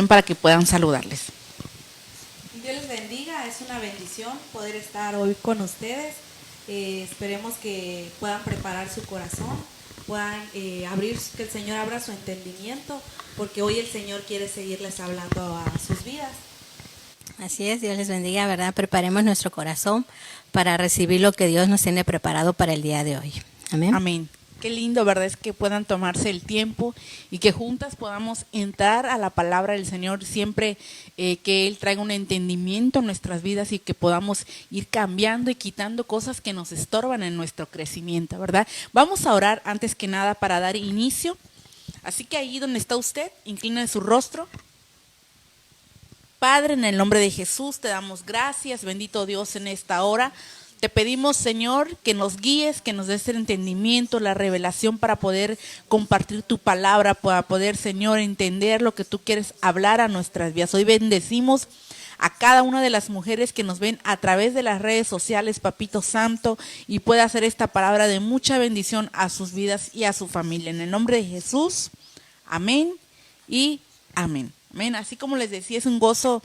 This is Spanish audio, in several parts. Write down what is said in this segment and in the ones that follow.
para que puedan saludarles. Dios les bendiga, es una bendición poder estar hoy con ustedes. Esperemos que puedan preparar su corazón, puedan abrir, que el Señor abra su entendimiento, porque hoy el Señor quiere seguirles hablando a sus vidas. Así es, Dios les bendiga, ¿verdad? Preparemos nuestro corazón para recibir lo que Dios nos tiene preparado para el día de hoy. Amén. Amén. Qué lindo, ¿verdad? Es que puedan tomarse el tiempo y que juntas podamos entrar a la palabra del Señor siempre que Él traiga un entendimiento en nuestras vidas y que podamos ir cambiando y quitando cosas que nos estorban en nuestro crecimiento, ¿verdad? Vamos a orar antes que nada para dar inicio. Así que ahí donde está usted, incline su rostro. Padre, en el nombre de Jesús te damos gracias, bendito Dios, en esta hora. Te pedimos, Señor, que nos guíes, que nos des el entendimiento, la revelación para poder compartir tu palabra, para poder, Señor, entender lo que tú quieres hablar a nuestras vidas. Hoy bendecimos a cada una de las mujeres que nos ven a través de las redes sociales, Papito Santo, y pueda hacer esta palabra de mucha bendición a sus vidas y a su familia. En el nombre de Jesús, amén y amén. Amén. Así como les decía, es un gozo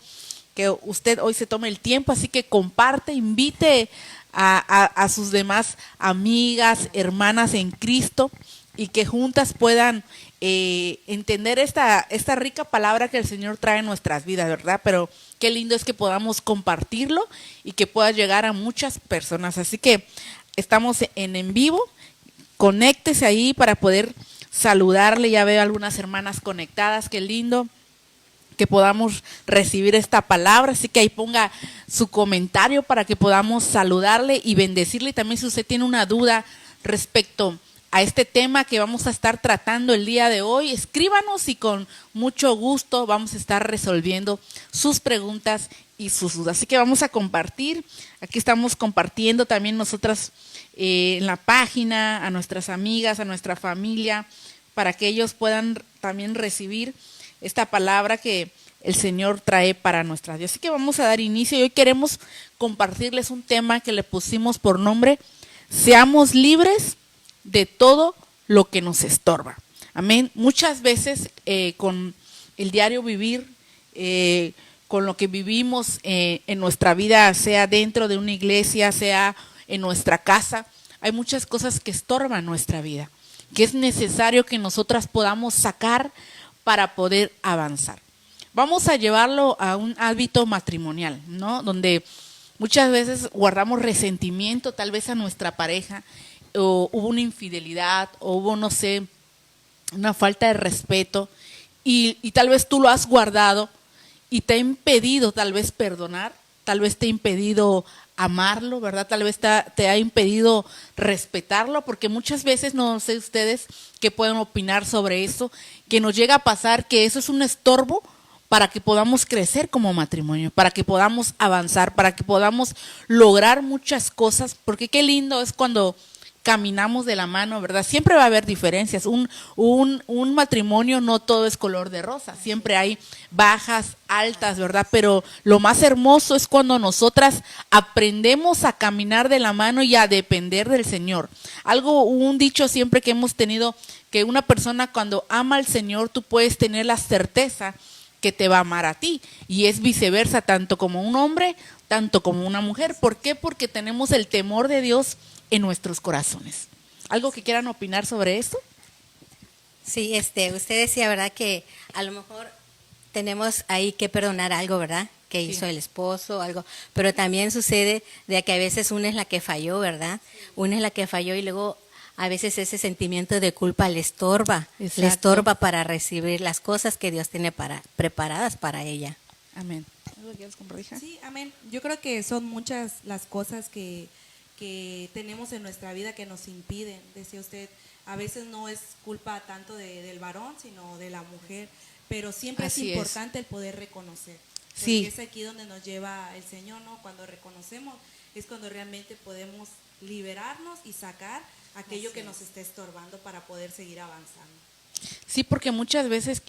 que usted hoy se tome el tiempo, así que comparte, invite a sus demás amigas, hermanas en Cristo y que juntas puedan entender esta rica palabra que el Señor trae en nuestras vidas, ¿verdad? Pero qué lindo es que podamos compartirlo y que pueda llegar a muchas personas. Así que estamos en vivo, conéctese ahí para poder saludarle. Ya veo algunas hermanas conectadas, qué lindo que podamos recibir esta palabra, así que ahí ponga su comentario para que podamos saludarle y bendecirle. Y también si usted tiene una duda respecto a este tema que vamos a estar tratando el día de hoy, escríbanos y con mucho gusto vamos a estar resolviendo sus preguntas y sus dudas. Así que vamos a compartir, aquí estamos compartiendo también nosotras en la página, a nuestras amigas, a nuestra familia, para que ellos puedan también recibir esta palabra que el Señor trae para nuestras vidas. Así que vamos a dar inicio y hoy queremos compartirles un tema que le pusimos por nombre: seamos libres de todo lo que nos estorba. Amén. Muchas veces con el diario vivir, con lo que vivimos en nuestra vida, sea dentro de una iglesia, sea en nuestra casa, hay muchas cosas que estorban nuestra vida, que es necesario que nosotras podamos sacar para poder avanzar. Vamos a llevarlo a un hábito matrimonial, ¿no? Donde muchas veces guardamos resentimiento tal vez a nuestra pareja, o hubo una infidelidad, o hubo, no sé, una falta de respeto, y tal vez tú lo has guardado y te ha impedido tal vez perdonar, tal vez te ha impedido amarlo, ¿verdad? Tal vez te ha impedido respetarlo, porque muchas veces, no sé ustedes qué pueden opinar sobre eso, que nos llega a pasar que eso es un estorbo para que podamos crecer como matrimonio, para que podamos avanzar, para que podamos lograr muchas cosas, porque qué lindo es cuando caminamos de la mano, ¿verdad? Siempre va a haber diferencias. Un matrimonio no todo es color de rosa, siempre hay bajas, altas, ¿verdad? Pero lo más hermoso es cuando nosotras aprendemos a caminar de la mano y a depender del Señor. Un dicho siempre que hemos tenido, que una persona cuando ama al Señor, tú puedes tener la certeza que te va a amar a ti, y es viceversa, tanto como un hombre, tanto como una mujer. ¿Por qué? Porque tenemos el temor de Dios en nuestros corazones. ¿Algo que quieran opinar sobre esto? Sí, usted decía, ¿verdad?, que a lo mejor tenemos ahí que perdonar algo, ¿verdad?, que hizo el esposo, algo, pero también sucede de que a veces una es la que falló, ¿verdad? Una es la que falló y luego a veces ese sentimiento de culpa le estorba para recibir las cosas que Dios tiene preparadas para ella. Amén. ¿Algo que quieras compartir, hija? Sí, amén. Yo creo que son muchas las cosas que tenemos en nuestra vida que nos impiden. Decía usted, a veces no es culpa tanto del varón, sino de la mujer, pero siempre Así es importante el poder reconocer. Porque Sí. es aquí donde nos lleva el Señor, ¿no? Cuando reconocemos es cuando realmente podemos liberarnos y sacar aquello que nos esté estorbando para poder seguir avanzando. Sí, porque muchas veces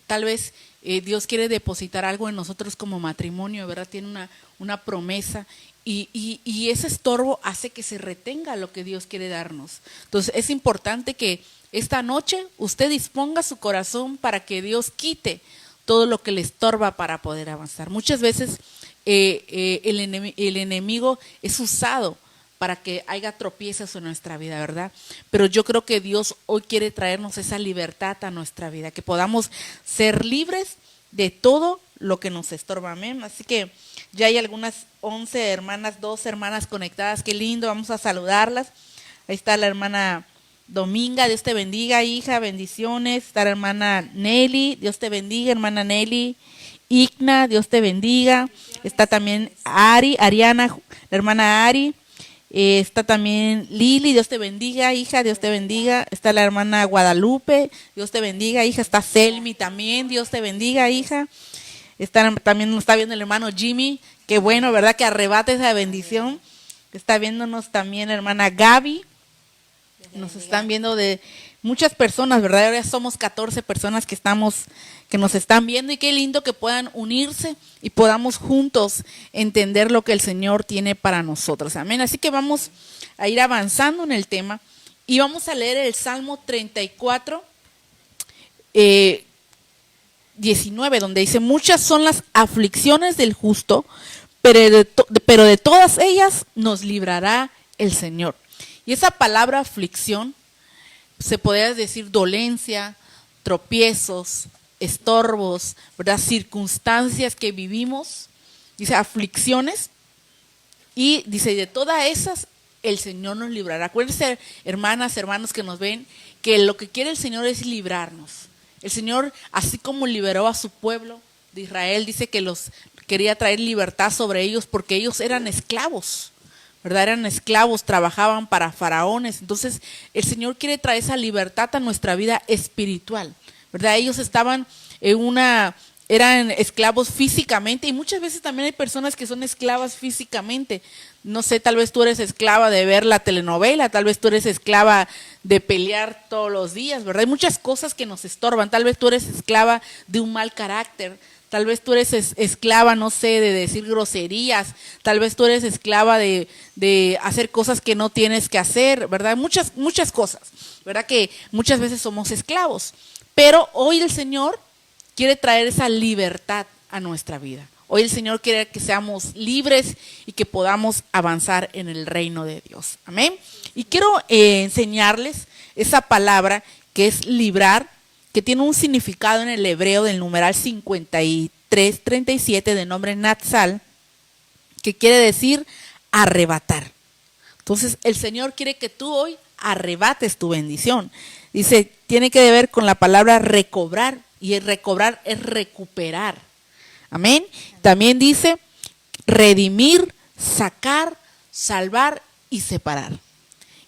tal vez Dios quiere depositar algo en nosotros como matrimonio, ¿verdad? Tiene una promesa y ese estorbo hace que se retenga lo que Dios quiere darnos. Entonces es importante que esta noche usted disponga su corazón para que Dios quite todo lo que le estorba para poder avanzar. Muchas veces el enemigo es usado para que haya tropiezos en nuestra vida, ¿verdad? Pero yo creo que Dios hoy quiere traernos esa libertad a nuestra vida, que podamos ser libres de todo lo que nos estorba, amén. Así que ya hay algunas 11 hermanas, 12 hermanas conectadas, qué lindo, vamos a saludarlas. Ahí está la hermana Dominga, Dios te bendiga, hija, bendiciones. Está la hermana Nelly, Dios te bendiga, hermana Nelly. Igna, Dios te bendiga. Está también Ariana, la hermana Ari. Está también Lili, Dios te bendiga, hija, Dios te bendiga. Está la hermana Guadalupe, Dios te bendiga, hija. Está Selmi también, Dios te bendiga, hija. También nos está viendo el hermano Jimmy, qué bueno, ¿verdad? Que arrebate esa bendición. Está viéndonos también la hermana Gaby. Nos están viendo de muchas personas, ¿verdad? Ahora somos 14 personas que nos están viendo, y qué lindo que puedan unirse y podamos juntos entender lo que el Señor tiene para nosotros. Amén. Así que vamos a ir avanzando en el tema y vamos a leer el Salmo 34, 19, donde dice: muchas son las aflicciones del justo, pero de todas ellas nos librará el Señor. Y esa palabra aflicción se podría decir dolencia, tropiezos, estorbos, ¿verdad? Circunstancias que vivimos, dice aflicciones, y dice de todas esas el Señor nos librará. Acuérdense, hermanas, hermanos que nos ven, que lo que quiere el Señor es librarnos. El Señor, así como liberó a su pueblo de Israel, dice que los quería traer libertad sobre ellos porque ellos eran esclavos, ¿verdad? Eran esclavos, trabajaban para faraones. Entonces el Señor quiere traer esa libertad a nuestra vida espiritual, ¿verdad? Ellos eran esclavos físicamente, y muchas veces también hay personas que son esclavas físicamente. No sé, tal vez tú eres esclava de ver la telenovela, tal vez tú eres esclava de pelear todos los días, ¿verdad? Hay muchas cosas que nos estorban. Tal vez tú eres esclava de un mal carácter, tal vez tú eres esclava, no sé, de decir groserías, tal vez tú eres esclava de hacer cosas que no tienes que hacer, ¿verdad? Muchas cosas, ¿verdad? Que muchas veces somos esclavos. Pero hoy el Señor quiere traer esa libertad a nuestra vida. Hoy el Señor quiere que seamos libres y que podamos avanzar en el reino de Dios. Amén. Y quiero enseñarles esa palabra que es librar, que tiene un significado en el hebreo del numeral 5337 de nombre Natsal, que quiere decir arrebatar. Entonces el Señor quiere que tú hoy arrebates tu bendición. Dice, tiene que ver con la palabra recobrar, y el recobrar es recuperar. Amén. También dice redimir, sacar, salvar y separar.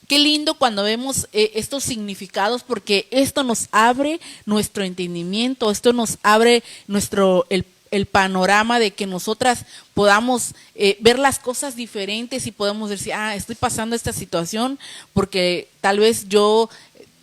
Qué lindo cuando vemos estos significados, porque esto nos abre nuestro entendimiento, esto nos abre el panorama de que nosotras podamos ver las cosas diferentes y podemos decir, estoy pasando esta situación porque tal vez yo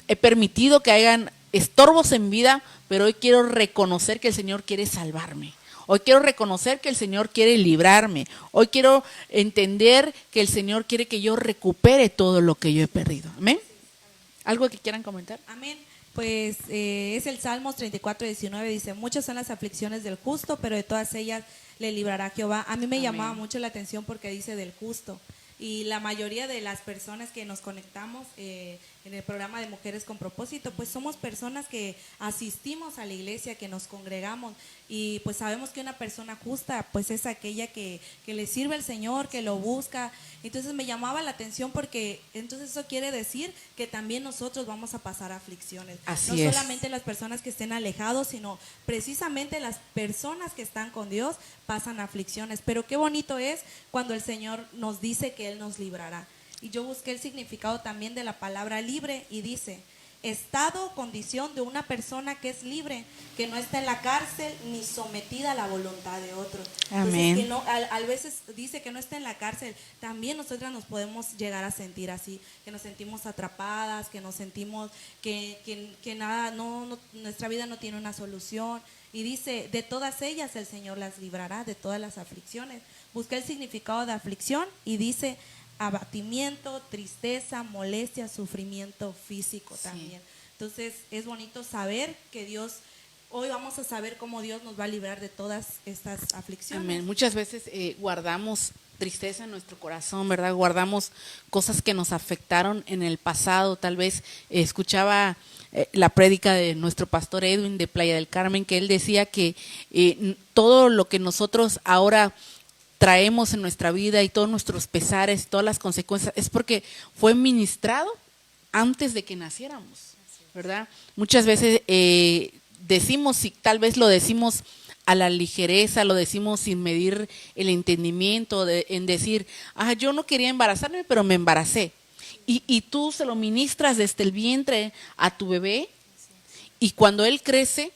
he permitido que hayan estorbos en vida, pero hoy quiero reconocer que el Señor quiere salvarme. Hoy quiero reconocer que el Señor quiere librarme. Hoy quiero entender que el Señor quiere que yo recupere todo lo que yo he perdido. ¿Amén? ¿Algo que quieran comentar? Amén. Pues es el Salmos 34:19, dice: muchas son las aflicciones del justo, pero de todas ellas le librará Jehová. A mí me llamaba mucho la atención porque dice del justo. Y la mayoría de las personas que nos conectamos en el programa de Mujeres con Propósito, pues somos personas que asistimos a la iglesia, que nos congregamos, y pues sabemos que una persona justa pues es aquella que le sirve al Señor, que lo busca. Entonces me llamaba la atención porque entonces eso quiere decir que también nosotros vamos a pasar aflicciones. Así no es. solamente las personas que estén alejados, sino precisamente las personas que están con Dios pasan aflicciones. Pero qué bonito es cuando el Señor nos dice que Él nos librará. Y yo busqué el significado también de la palabra libre, y dice: estado o condición de una persona que es libre, que no está en la cárcel ni sometida a la voluntad de otro. Amén. Entonces, que no, a veces dice que no está en la cárcel. También nosotras nos podemos llegar a sentir así, que nos sentimos atrapadas, que nos sentimos que nada, nuestra vida no tiene una solución. Y dice: de todas ellas el Señor las librará, de todas las aflicciones. Busqué el significado de aflicción y dice: abatimiento, tristeza, molestia, sufrimiento físico también. Entonces es bonito saber que Dios hoy vamos a saber cómo Dios nos va a librar de todas estas aflicciones. Amén. Muchas veces guardamos tristeza en nuestro corazón, ¿verdad? Guardamos cosas que nos afectaron en el pasado. Tal vez escuchaba la prédica de nuestro pastor Edwin de Playa del Carmen, que él decía que todo lo que nosotros ahora traemos en nuestra vida y todos nuestros pesares, todas las consecuencias, es porque fue ministrado antes de que naciéramos, ¿verdad? Muchas veces decimos, y tal vez lo decimos a la ligereza, lo decimos sin medir el entendimiento, en decir, yo no quería embarazarme, pero me embaracé. Y tú se lo ministras desde el vientre a tu bebé, y cuando él crece,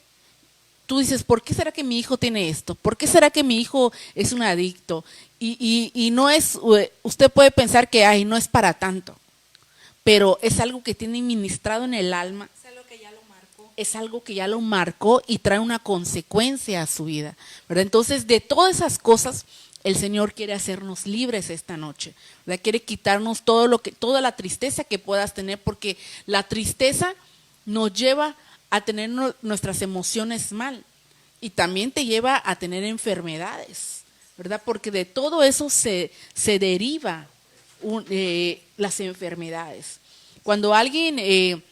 tú dices, ¿por qué será que mi hijo tiene esto? ¿Por qué será que mi hijo es un adicto? Y no es, usted puede pensar que, no es para tanto, pero es algo que tiene ministrado en el alma. Es algo que ya lo marcó y trae una consecuencia a su vida, ¿verdad? Entonces, de todas esas cosas, el Señor quiere hacernos libres esta noche, ¿verdad? Quiere quitarnos toda la tristeza que puedas tener, porque la tristeza nos lleva a tener nuestras emociones mal y también te lleva a tener enfermedades, ¿verdad? Porque de todo eso se deriva las enfermedades. Cuando alguien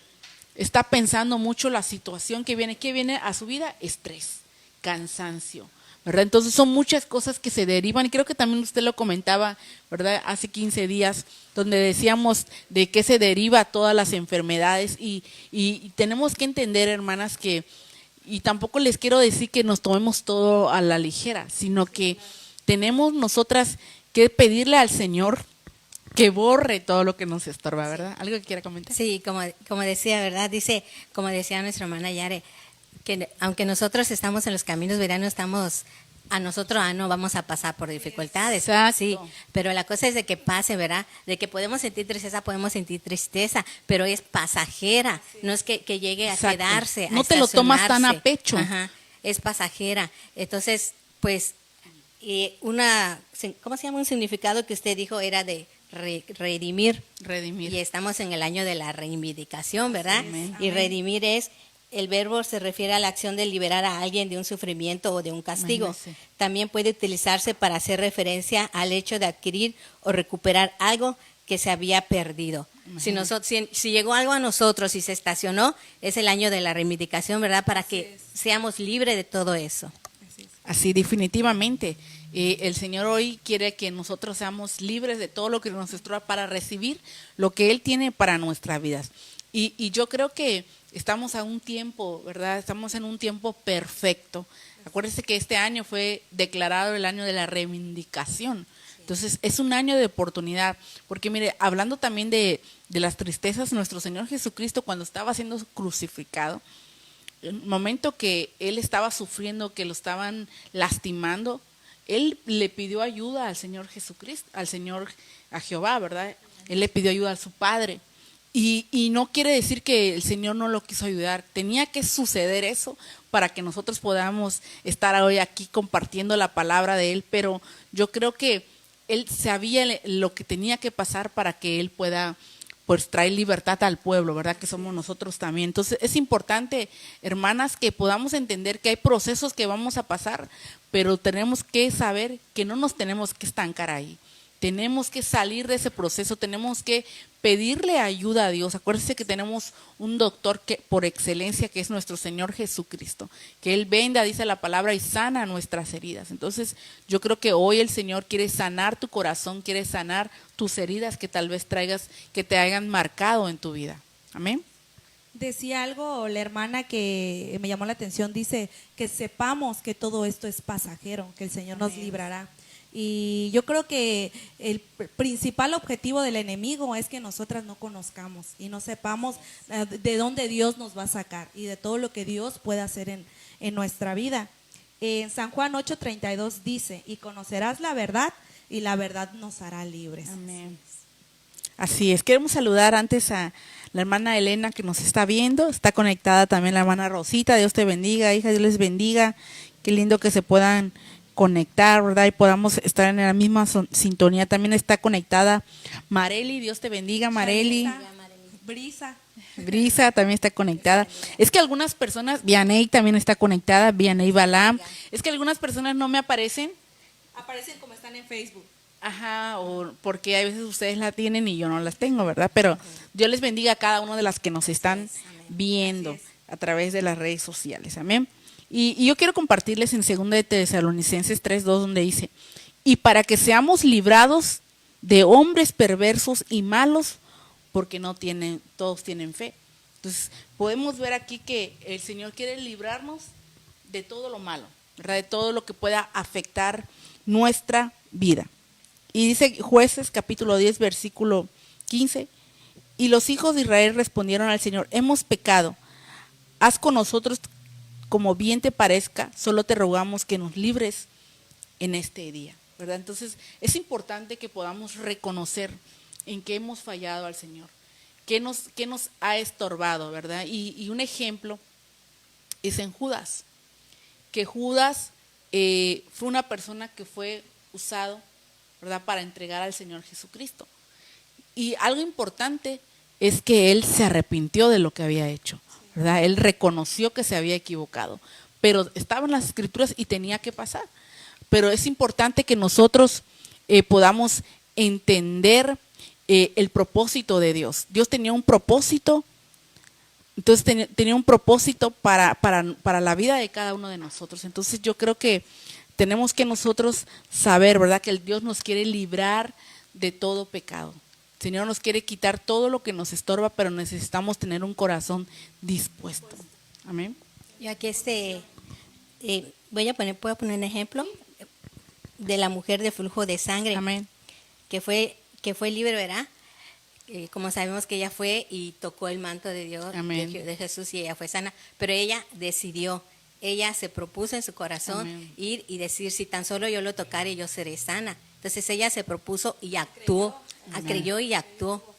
está pensando mucho la situación ¿qué viene a su vida? Estrés, cansancio, ¿verdad? Entonces son muchas cosas que se derivan, y creo que también usted lo comentaba, ¿verdad? Hace 15 días, donde decíamos de qué se deriva todas las enfermedades, y tenemos que entender, hermanas, que, y tampoco les quiero decir que nos tomemos todo a la ligera, sino que tenemos nosotras que pedirle al Señor que borre todo lo que nos estorba, ¿verdad? ¿Algo que quiera comentar? Sí, como decía, ¿verdad? Dice, como decía nuestra hermana Yare, que aunque nosotros estamos en los caminos, ¿verdad? Nosotros no vamos a pasar por dificultades. Exacto. Sí, pero la cosa es de que pase, ¿verdad? De que podemos sentir tristeza, pero es pasajera, no es que llegue a Exacto. quedarse. No te lo tomas tan a pecho. Ajá, es pasajera. Entonces, pues, ¿cómo se llama? Un significado que usted dijo era de redimir. Y estamos en el año de la reivindicación, ¿verdad? Amén. Y redimir el verbo se refiere a la acción de liberar a alguien de un sufrimiento o de un castigo. Imagínese. También puede utilizarse para hacer referencia al hecho de adquirir o recuperar algo que se había perdido. Si llegó algo a nosotros y se estacionó, es el año de la reivindicación, ¿verdad? Para que seamos libres de todo eso. Así, definitivamente. El Señor hoy quiere que nosotros seamos libres de todo lo que nos estorba para recibir lo que Él tiene para nuestras vidas. Y yo creo que estamos a un tiempo, ¿verdad? Estamos en un tiempo perfecto. Acuérdense que este año fue declarado el año de la reivindicación. Entonces, es un año de oportunidad. Porque mire, hablando también de las tristezas, nuestro Señor Jesucristo, cuando estaba siendo crucificado, en el momento que Él estaba sufriendo, que lo estaban lastimando, Él le pidió ayuda al Señor Jesucristo, a Jehová, ¿verdad? Él le pidió ayuda a su Padre. Y no quiere decir que el Señor no lo quiso ayudar. Tenía que suceder eso para que nosotros podamos estar hoy aquí compartiendo la palabra de Él. Pero yo creo que Él sabía lo que tenía que pasar para que Él pueda, pues, traer libertad al pueblo, ¿verdad? Que somos nosotros también. Entonces es importante, hermanas, que podamos entender que hay procesos que vamos a pasar, pero tenemos que saber que no nos tenemos que estancar ahí. Tenemos que salir de ese proceso, tenemos que pedirle ayuda a Dios. Acuérdense que tenemos un doctor que por excelencia, que es nuestro Señor Jesucristo, que Él venga, dice la palabra, y sana nuestras heridas. Entonces yo creo que hoy el Señor quiere sanar tu corazón, quiere sanar tus heridas que tal vez traigas, que te hayan marcado en tu vida. Amén. Decía algo la hermana que me llamó la atención, dice que sepamos que todo esto es pasajero, que el Señor nos librará. Y yo creo que el principal objetivo del enemigo es que nosotras no conozcamos y no sepamos de dónde Dios nos va a sacar y de todo lo que Dios puede hacer en nuestra vida. En San Juan 8:32 dice, y conocerás la verdad y la verdad nos hará libres. Amén. Así es. Queremos saludar antes a la hermana Elena que nos está viendo. Está conectada también la hermana Rosita. Dios te bendiga, hija, Dios les bendiga. Qué lindo que se puedan conectar, ¿verdad? Y podamos estar en la misma sintonía. También está conectada Mareli. Dios te bendiga, Mareli. Brisa. Brisa también está conectada. Es que algunas personas, Vianey también está conectada, Vianey Balam. Es que algunas personas no me aparecen. Aparecen como están en Facebook. Ajá, o porque a veces ustedes la tienen y yo no las tengo, ¿verdad? Pero Dios les bendiga a cada una de las que nos están viendo a través de las redes sociales. Amén. Y yo quiero compartirles en 2 de Tesalonicenses 3:2, donde dice: y para que seamos librados de hombres perversos y malos, porque todos tienen fe. Entonces, podemos ver aquí que el Señor quiere librarnos de todo lo malo, ¿verdad? De todo lo que pueda afectar nuestra vida. Y dice Jueces capítulo 10, versículo 15: y los hijos de Israel respondieron al Señor: hemos pecado, haz con nosotros como bien te parezca, solo te rogamos que nos libres en este día, ¿verdad? Entonces es importante que podamos reconocer en qué hemos fallado al Señor, qué nos ha estorbado, ¿verdad? Y un ejemplo es en Judas, que Judas fue una persona que fue usado, ¿verdad?, para entregar al Señor Jesucristo. Y algo importante es que él se arrepintió de lo que había hecho, ¿verdad? Él reconoció que se había equivocado, pero estaba en las Escrituras y tenía que pasar. Pero es importante que nosotros podamos entender el propósito de Dios. Dios tenía un propósito, entonces tenía un propósito para la vida de cada uno de nosotros. Entonces yo creo que tenemos que nosotros saber, ¿verdad?, que el Dios nos quiere librar de todo pecado. El Señor nos quiere quitar todo lo que nos estorba, pero necesitamos tener un corazón dispuesto. Amén. Yo aquí puedo poner un ejemplo de la mujer de flujo de sangre. Amén. Que fue libre, ¿verdad? Como sabemos que ella fue y tocó el manto de Dios, de Jesús, y ella fue sana, pero ella decidió. Ella se propuso en su corazón ir y decir: si tan solo yo lo tocare, yo seré sana. Entonces ella se propuso y actuó, creyó y actuó.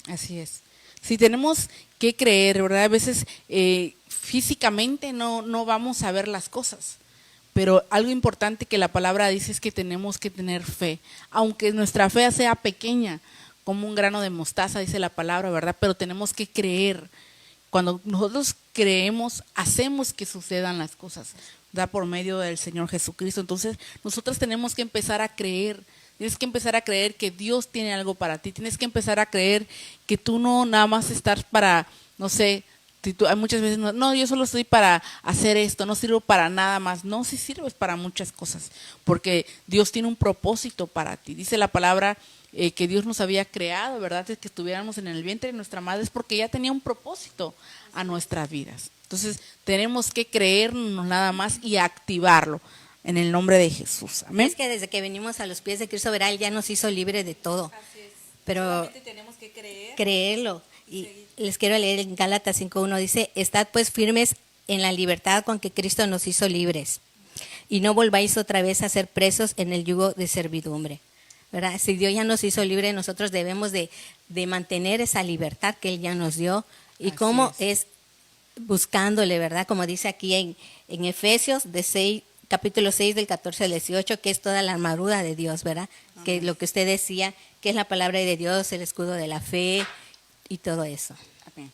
Así es. Sí, tenemos que creer, ¿verdad? A veces físicamente no vamos a ver las cosas, pero algo importante que la palabra dice es que tenemos que tener fe, aunque nuestra fe sea pequeña, como un grano de mostaza, dice la palabra, ¿verdad? Pero tenemos que creer. Cuando nosotros creemos, hacemos que sucedan las cosas, ¿verdad?, por medio del Señor Jesucristo. Entonces, nosotros tenemos que empezar a creer. Tienes que empezar a creer que Dios tiene algo para ti. Tienes que empezar a creer que tú no nada más estás para, no sé, hay muchas veces, no, yo solo estoy para hacer esto, no sirvo para nada más. No, sí sirves para muchas cosas, porque Dios tiene un propósito para ti. Dice la palabra que Dios nos había creado, ¿verdad?, que estuviéramos en el vientre de nuestra madre, es porque ya tenía un propósito a nuestras vidas. Entonces tenemos que creernos nada más y activarlo en el nombre de Jesús. Amén. Es que desde que venimos a los pies de Cristo, verá, Él ya nos hizo libre de todo. Así es. Pero solamente tenemos que creerlo. Y les quiero leer en Gálatas 5:1, dice: estad pues firmes en la libertad con que Cristo nos hizo libres, y no volváis otra vez a ser presos en el yugo de servidumbre. ¿Verdad? Si Dios ya nos hizo libres, nosotros debemos de mantener esa libertad que Él ya nos dio. ¿Y Así cómo es? Buscándole, ¿verdad? Como dice aquí en Efesios capítulo 6 del 14 al 18, que es toda la armadura de Dios, ¿verdad? Amén. Que lo que usted decía, que es la palabra de Dios, el escudo de la fe y todo eso. Amén.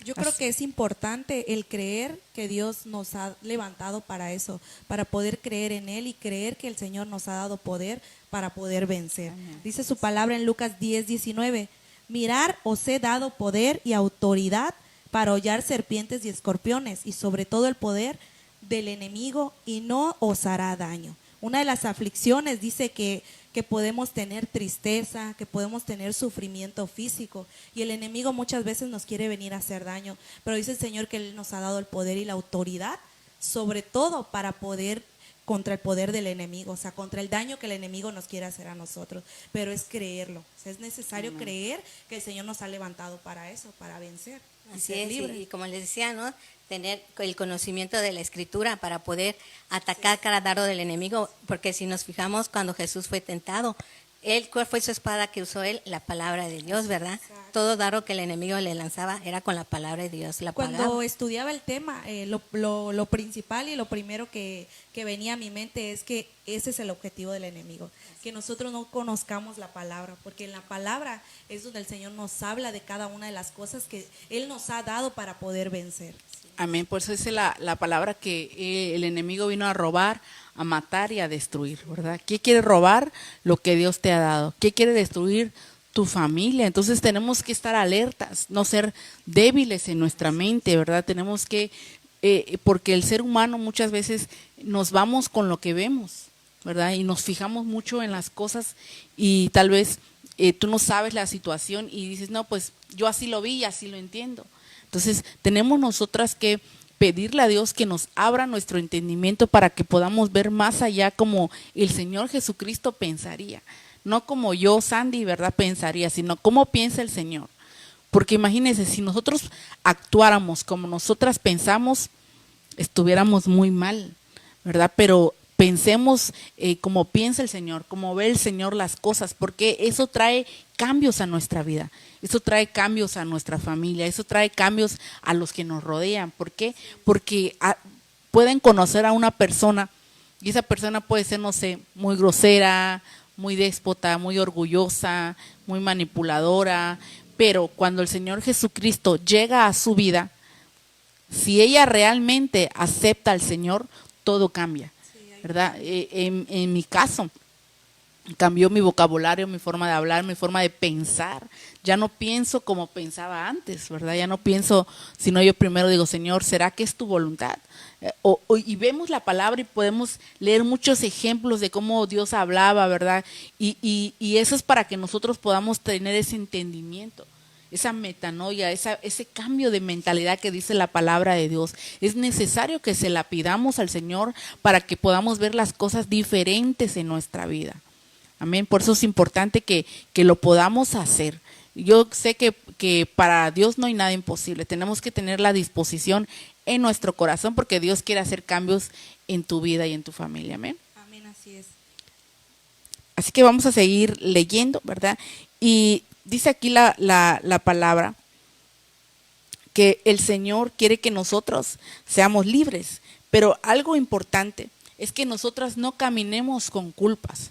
Yo creo que es importante el creer que Dios nos ha levantado para eso, para poder creer en Él y creer que el Señor nos ha dado poder para poder vencer. Amén. Dice su palabra en Lucas 10:19: mirar, os he dado poder y autoridad para hollar serpientes y escorpiones, y sobre todo el poder del enemigo, y no os hará daño. Una de las aflicciones dice que podemos tener tristeza, que podemos tener sufrimiento físico, y el enemigo muchas veces nos quiere venir a hacer daño, pero dice el Señor que Él nos ha dado el poder y la autoridad, sobre todo para poder contra el poder del enemigo, o sea, contra el daño que el enemigo nos quiere hacer a nosotros, pero es creerlo, o sea, es necesario creer que el Señor nos ha levantado para eso, para vencer. Así es, y como les decía, ¿no?, tener el conocimiento de la Escritura para poder atacar cada dardo del enemigo, porque si nos fijamos, cuando Jesús fue tentado, ¿cuál fue su espada que usó él? La palabra de Dios, ¿verdad? Exacto. Todo dardo que el enemigo le lanzaba era con la palabra de Dios. La Cuando pagaba. estudiaba el tema, lo principal y lo primero que venía a mi mente es que ese es el objetivo del enemigo, que nosotros no conozcamos la palabra, porque en la palabra es donde el Señor nos habla de cada una de las cosas que Él nos ha dado para poder vencer. Amén. Por eso es la palabra que el enemigo vino a robar, a matar y a destruir, ¿verdad? ¿Qué quiere robar? Lo que Dios te ha dado. ¿Qué quiere destruir? Tu familia. Entonces tenemos que estar alertas, no ser débiles en nuestra mente, ¿verdad? Tenemos que, porque el ser humano muchas veces nos vamos con lo que vemos, ¿verdad? Y nos fijamos mucho en las cosas y tal vez tú no sabes la situación y dices, no, pues yo así lo vi y así lo entiendo. Entonces tenemos nosotras que pedirle a Dios que nos abra nuestro entendimiento para que podamos ver más allá como el Señor Jesucristo pensaría. No como yo, Sandy, ¿verdad? Pensaría, sino cómo piensa el Señor. Porque imagínense, si nosotros actuáramos como nosotras pensamos, estuviéramos muy mal, ¿verdad? Pero pensemos como piensa el Señor, como ve el Señor las cosas, porque eso trae cambios a nuestra vida, eso trae cambios a nuestra familia, eso trae cambios a los que nos rodean. ¿Por qué? Porque pueden conocer a una persona y esa persona puede ser, no sé, muy grosera, muy déspota, muy orgullosa, muy manipuladora, pero cuando el Señor Jesucristo llega a su vida, si ella realmente acepta al Señor, todo cambia, ¿verdad? En mi caso, cambió mi vocabulario, mi forma de hablar, mi forma de pensar. Ya no pienso como pensaba antes, ¿verdad? Ya no pienso, sino yo primero digo, Señor, ¿será que es tu voluntad? Y vemos la palabra y podemos leer muchos ejemplos de cómo Dios hablaba, ¿verdad? Y eso es para que nosotros podamos tener ese entendimiento, esa metanoia, ese cambio de mentalidad que dice la palabra de Dios. Es necesario que se la pidamos al Señor para que podamos ver las cosas diferentes en nuestra vida. Amén. Por eso es importante que lo podamos hacer. Yo sé que para Dios no hay nada imposible. Tenemos que tener la disposición en nuestro corazón porque Dios quiere hacer cambios en tu vida y en tu familia. Amén. Amén, así es. Así que vamos a seguir leyendo, ¿verdad? Y dice aquí la palabra que el Señor quiere que nosotros seamos libres. Pero algo importante es que nosotras no caminemos con culpas,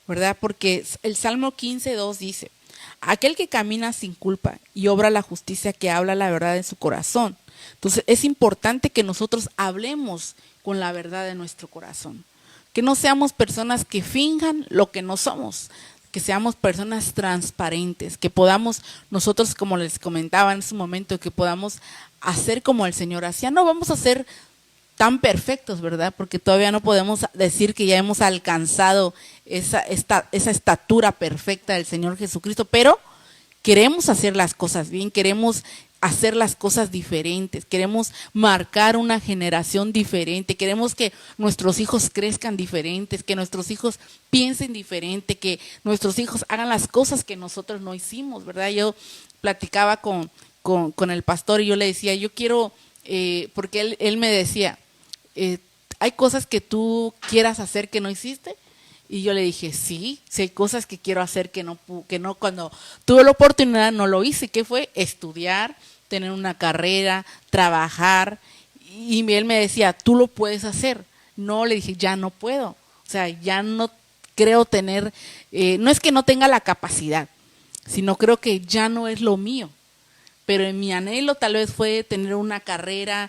¿verdad? Porque el Salmo 15:2 dice, aquel que camina sin culpa y obra la justicia, que habla la verdad en su corazón. Entonces es importante que nosotros hablemos con la verdad de nuestro corazón, que no seamos personas que finjan lo que no somos, que seamos personas transparentes, que podamos nosotros, como les comentaba en su momento, que podamos hacer como el Señor hacía. No vamos a ser tan perfectos, ¿verdad? Porque todavía no podemos decir que ya hemos alcanzado esa estatura perfecta del Señor Jesucristo, pero queremos hacer las cosas bien, queremos hacer las cosas diferentes, queremos marcar una generación diferente, queremos que nuestros hijos crezcan diferentes, que nuestros hijos piensen diferente, que nuestros hijos hagan las cosas que nosotros no hicimos, ¿verdad? Yo platicaba con el pastor y yo le decía, yo quiero, porque él me decía, ¿hay cosas que tú quieras hacer que no hiciste? Y yo le dije, sí hay cosas que quiero hacer que no, cuando tuve la oportunidad no lo hice. ¿Qué fue? Estudiar, tener una carrera, trabajar. Y él me decía, tú lo puedes hacer. No, le dije, ya no puedo. O sea, ya no creo tener, no es que no tenga la capacidad, sino creo que ya no es lo mío. Pero en mi anhelo tal vez fue tener una carrera,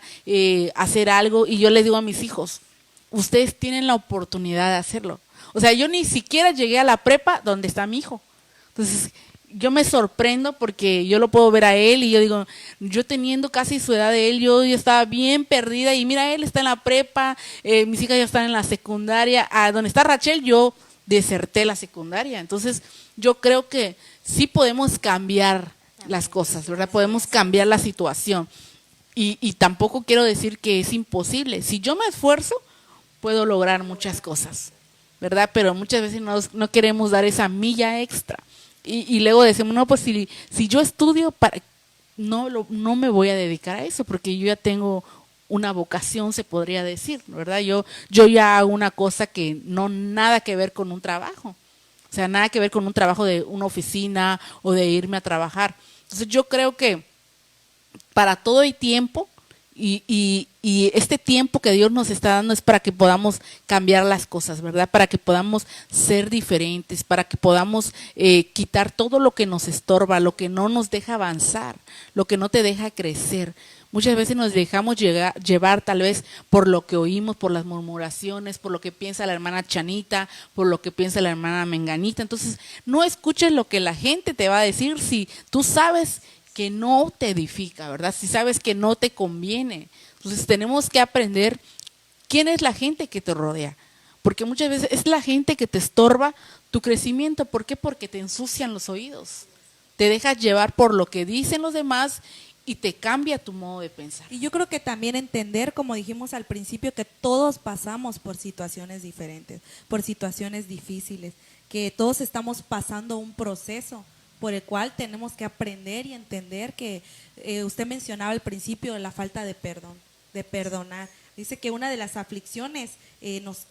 hacer algo, y yo les digo a mis hijos, ustedes tienen la oportunidad de hacerlo. O sea, yo ni siquiera llegué a la prepa donde está mi hijo. Entonces, yo me sorprendo porque yo lo puedo ver a él y yo digo, yo teniendo casi su edad de él, yo estaba bien perdida y mira, él está en la prepa, mis hijas ya están en la secundaria, donde está Rachel yo deserté la secundaria. Entonces, yo creo que sí podemos cambiar las cosas, ¿verdad? Podemos cambiar la situación y tampoco quiero decir que es imposible. Si yo me esfuerzo, puedo lograr muchas cosas, ¿verdad? Pero muchas veces no queremos dar esa milla extra y luego decimos, no, pues si yo estudio, no me voy a dedicar a eso porque yo ya tengo una vocación, se podría decir, ¿verdad? Yo ya hago una cosa que no nada que ver con un trabajo. O sea, nada que ver con un trabajo de una oficina o de irme a trabajar. Entonces yo creo que para todo hay tiempo y este tiempo que Dios nos está dando es para que podamos cambiar las cosas, ¿verdad? Para que podamos ser diferentes, para que podamos quitar todo lo que nos estorba, lo que no nos deja avanzar, lo que no te deja crecer. Muchas veces nos dejamos llevar tal vez por lo que oímos, por las murmuraciones, por lo que piensa la hermana Chanita, por lo que piensa la hermana Menganita. Entonces, no escuches lo que la gente te va a decir si tú sabes que no te edifica, ¿verdad? Si sabes que no te conviene. Entonces, tenemos que aprender quién es la gente que te rodea. Porque muchas veces es la gente que te estorba tu crecimiento. ¿Por qué? Porque te ensucian los oídos. Te dejas llevar por lo que dicen los demás y te cambia tu modo de pensar. Y yo creo que también entender, como dijimos al principio, que todos pasamos por situaciones diferentes, por situaciones difíciles, que todos estamos pasando un proceso por el cual tenemos que aprender y entender que usted mencionaba al principio la falta de perdón, de perdonar. Dice que una de las aflicciones,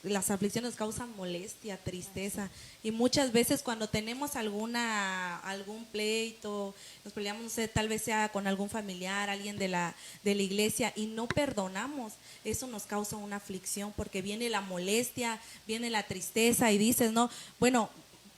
las aflicciones causan molestia, tristeza, y muchas veces cuando tenemos algún pleito, nos peleamos, no sé, tal vez sea con algún familiar, alguien de la iglesia, y no perdonamos, eso nos causa una aflicción, porque viene la molestia, viene la tristeza, y dices, no, bueno,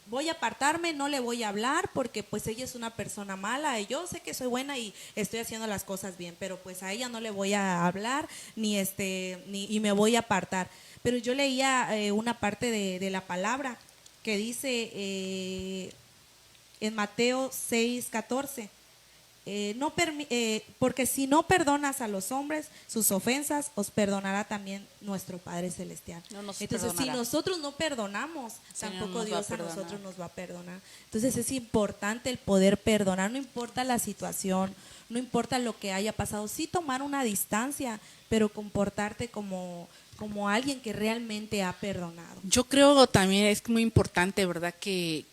voy a apartarme, no le voy a hablar porque pues ella es una persona mala, y yo sé que soy buena y estoy haciendo las cosas bien, pero pues a ella no le voy a hablar y me voy a apartar. Pero yo leía una parte de la palabra que dice en Mateo 6:14, porque si no perdonas a los hombres sus ofensas, os perdonará también nuestro Padre Celestial. Entonces, si nosotros no perdonamos, tampoco Dios a nosotros nos va a perdonar. Entonces, es importante el poder perdonar, no importa la situación, no importa lo que haya pasado, sí tomar una distancia, pero comportarte como alguien que realmente ha perdonado. Yo creo también es muy importante, ¿verdad? Que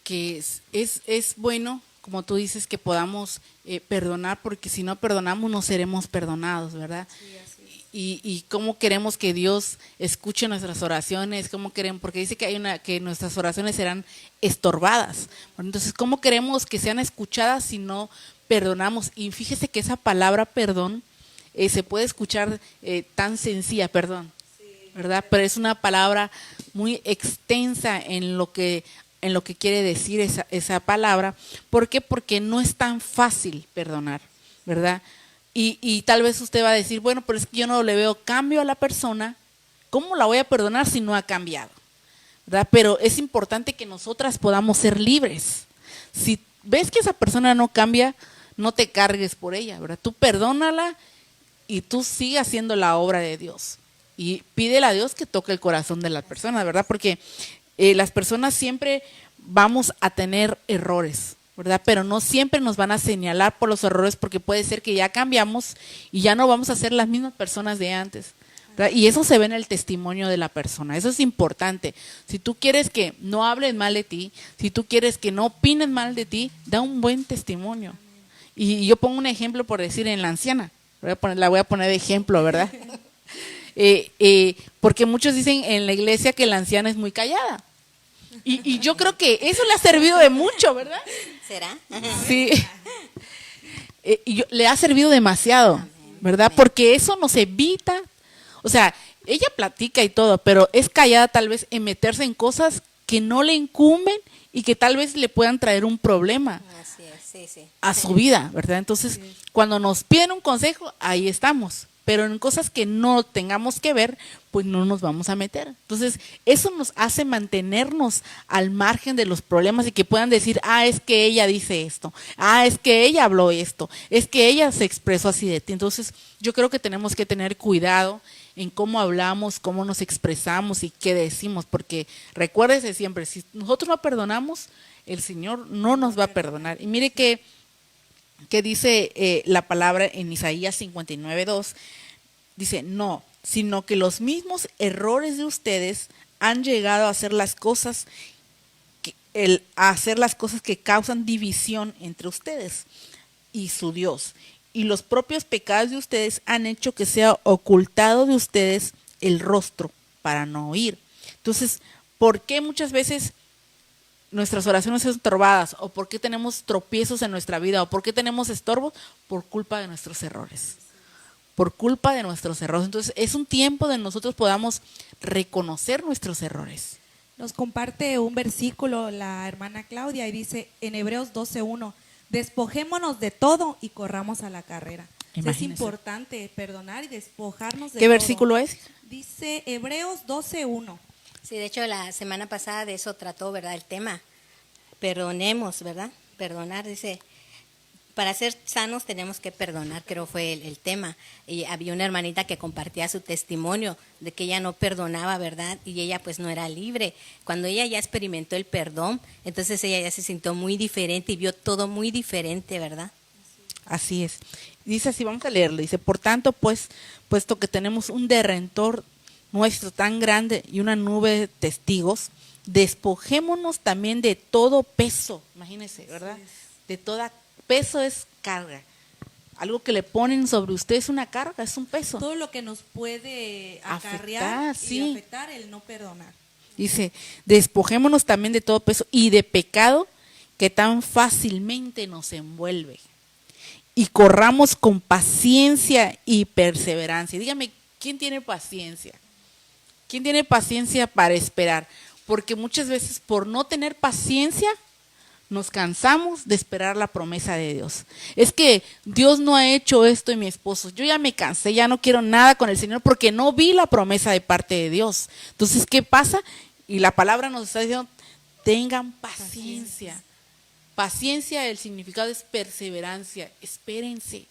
es bueno, como tú dices, que podamos perdonar, porque si no perdonamos no seremos perdonados, ¿verdad? Sí, así es. Y cómo queremos que Dios escuche nuestras oraciones, cómo queremos, porque dice que que nuestras oraciones serán estorbadas. Entonces, ¿cómo queremos que sean escuchadas si no perdonamos? Y fíjese que esa palabra perdón se puede escuchar tan sencilla, perdón, ¿verdad? Pero es una palabra muy extensa en lo que quiere decir esa palabra. ¿Por qué? Porque no es tan fácil perdonar, ¿verdad? Y tal vez usted va a decir, bueno, pero es que yo no le veo cambio a la persona, ¿cómo la voy a perdonar si no ha cambiado? ¿Verdad? Pero es importante que nosotras podamos ser libres. Si ves que esa persona no cambia, no te cargues por ella, ¿verdad? Tú perdónala y tú sigue haciendo la obra de Dios. Y pídele a Dios que toque el corazón de la persona, ¿verdad? Porque las personas siempre vamos a tener errores, ¿verdad? Pero no siempre nos van a señalar por los errores, porque puede ser que ya cambiamos y ya no vamos a ser las mismas personas de antes, ¿verdad? Y eso se ve en el testimonio de la persona. Eso es importante. Si tú quieres que no hablen mal de ti, si tú quieres que no opinen mal de ti, da un buen testimonio. Y yo pongo un ejemplo, por decir, en la anciana. La voy a poner de ejemplo, ¿verdad? Porque muchos dicen en la iglesia que la anciana es muy callada. Y yo creo que eso le ha servido de mucho, ¿verdad? ¿Será? Sí. Le ha servido demasiado, ¿verdad? Porque eso nos evita, o sea, ella platica y todo, pero es callada tal vez en meterse en cosas que no le incumben y que tal vez le puedan traer un problema Así es, sí. a su vida, ¿verdad? Entonces, cuando nos piden un consejo, ahí estamos. Pero en cosas que no tengamos que ver, pues no nos vamos a meter. Entonces, eso nos hace mantenernos al margen de los problemas y que puedan decir, es que ella dice esto, es que ella habló esto, es que ella se expresó así de ti. Entonces, yo creo que tenemos que tener cuidado en cómo hablamos, cómo nos expresamos y qué decimos, porque recuérdese siempre, si nosotros no perdonamos, el Señor no nos va a perdonar. Y mire que dice la palabra en Isaías 59:2, dice, no, sino que los mismos errores de ustedes han llegado a hacer las cosas que causan división entre ustedes y su Dios. Y los propios pecados de ustedes han hecho que sea ocultado de ustedes el rostro para no oír. Entonces, ¿por qué muchas veces nuestras oraciones son estorbadas, o por qué tenemos tropiezos en nuestra vida, o por qué tenemos estorbos, por culpa de nuestros errores. Por culpa de nuestros errores. Entonces es un tiempo de nosotros podamos reconocer nuestros errores. Nos comparte un versículo la hermana Claudia y dice en Hebreos 12:1, despojémonos de todo y corramos a la carrera. Es importante perdonar y despojarnos de todo. ¿Qué versículo es? Dice Hebreos 12:1. Sí, de hecho la semana pasada de eso trató, ¿verdad? El tema. Perdonemos, ¿verdad? Perdonar, dice, para ser sanos tenemos que perdonar, creo fue el tema. Y había una hermanita que compartía su testimonio de que ella no perdonaba, ¿verdad? Y ella pues no era libre. Cuando ella ya experimentó el perdón, entonces ella ya se sintió muy diferente y vio todo muy diferente, ¿verdad? Así es. Dice así, vamos a leerlo. Dice, por tanto, pues, puesto que tenemos un Redentor nuestro tan grande y una nube de testigos, despojémonos también de todo peso. Imagínense, ¿verdad? De toda peso es carga. Algo que le ponen sobre usted es una carga, es un peso. Todo lo que nos puede acarrear y afectar el no perdonar. Dice, despojémonos también de todo peso y de pecado que tan fácilmente nos envuelve. Y corramos con paciencia y perseverancia. Dígame, ¿quién tiene paciencia? ¿Quién tiene paciencia para esperar? Porque muchas veces por no tener paciencia nos cansamos de esperar la promesa de Dios. Es que Dios no ha hecho esto en mi esposo. Yo ya me cansé, ya no quiero nada con el Señor porque no vi la promesa de parte de Dios. Entonces, ¿qué pasa? Y la palabra nos está diciendo, tengan paciencia. Paciencia, el significado es perseverancia. Espérense.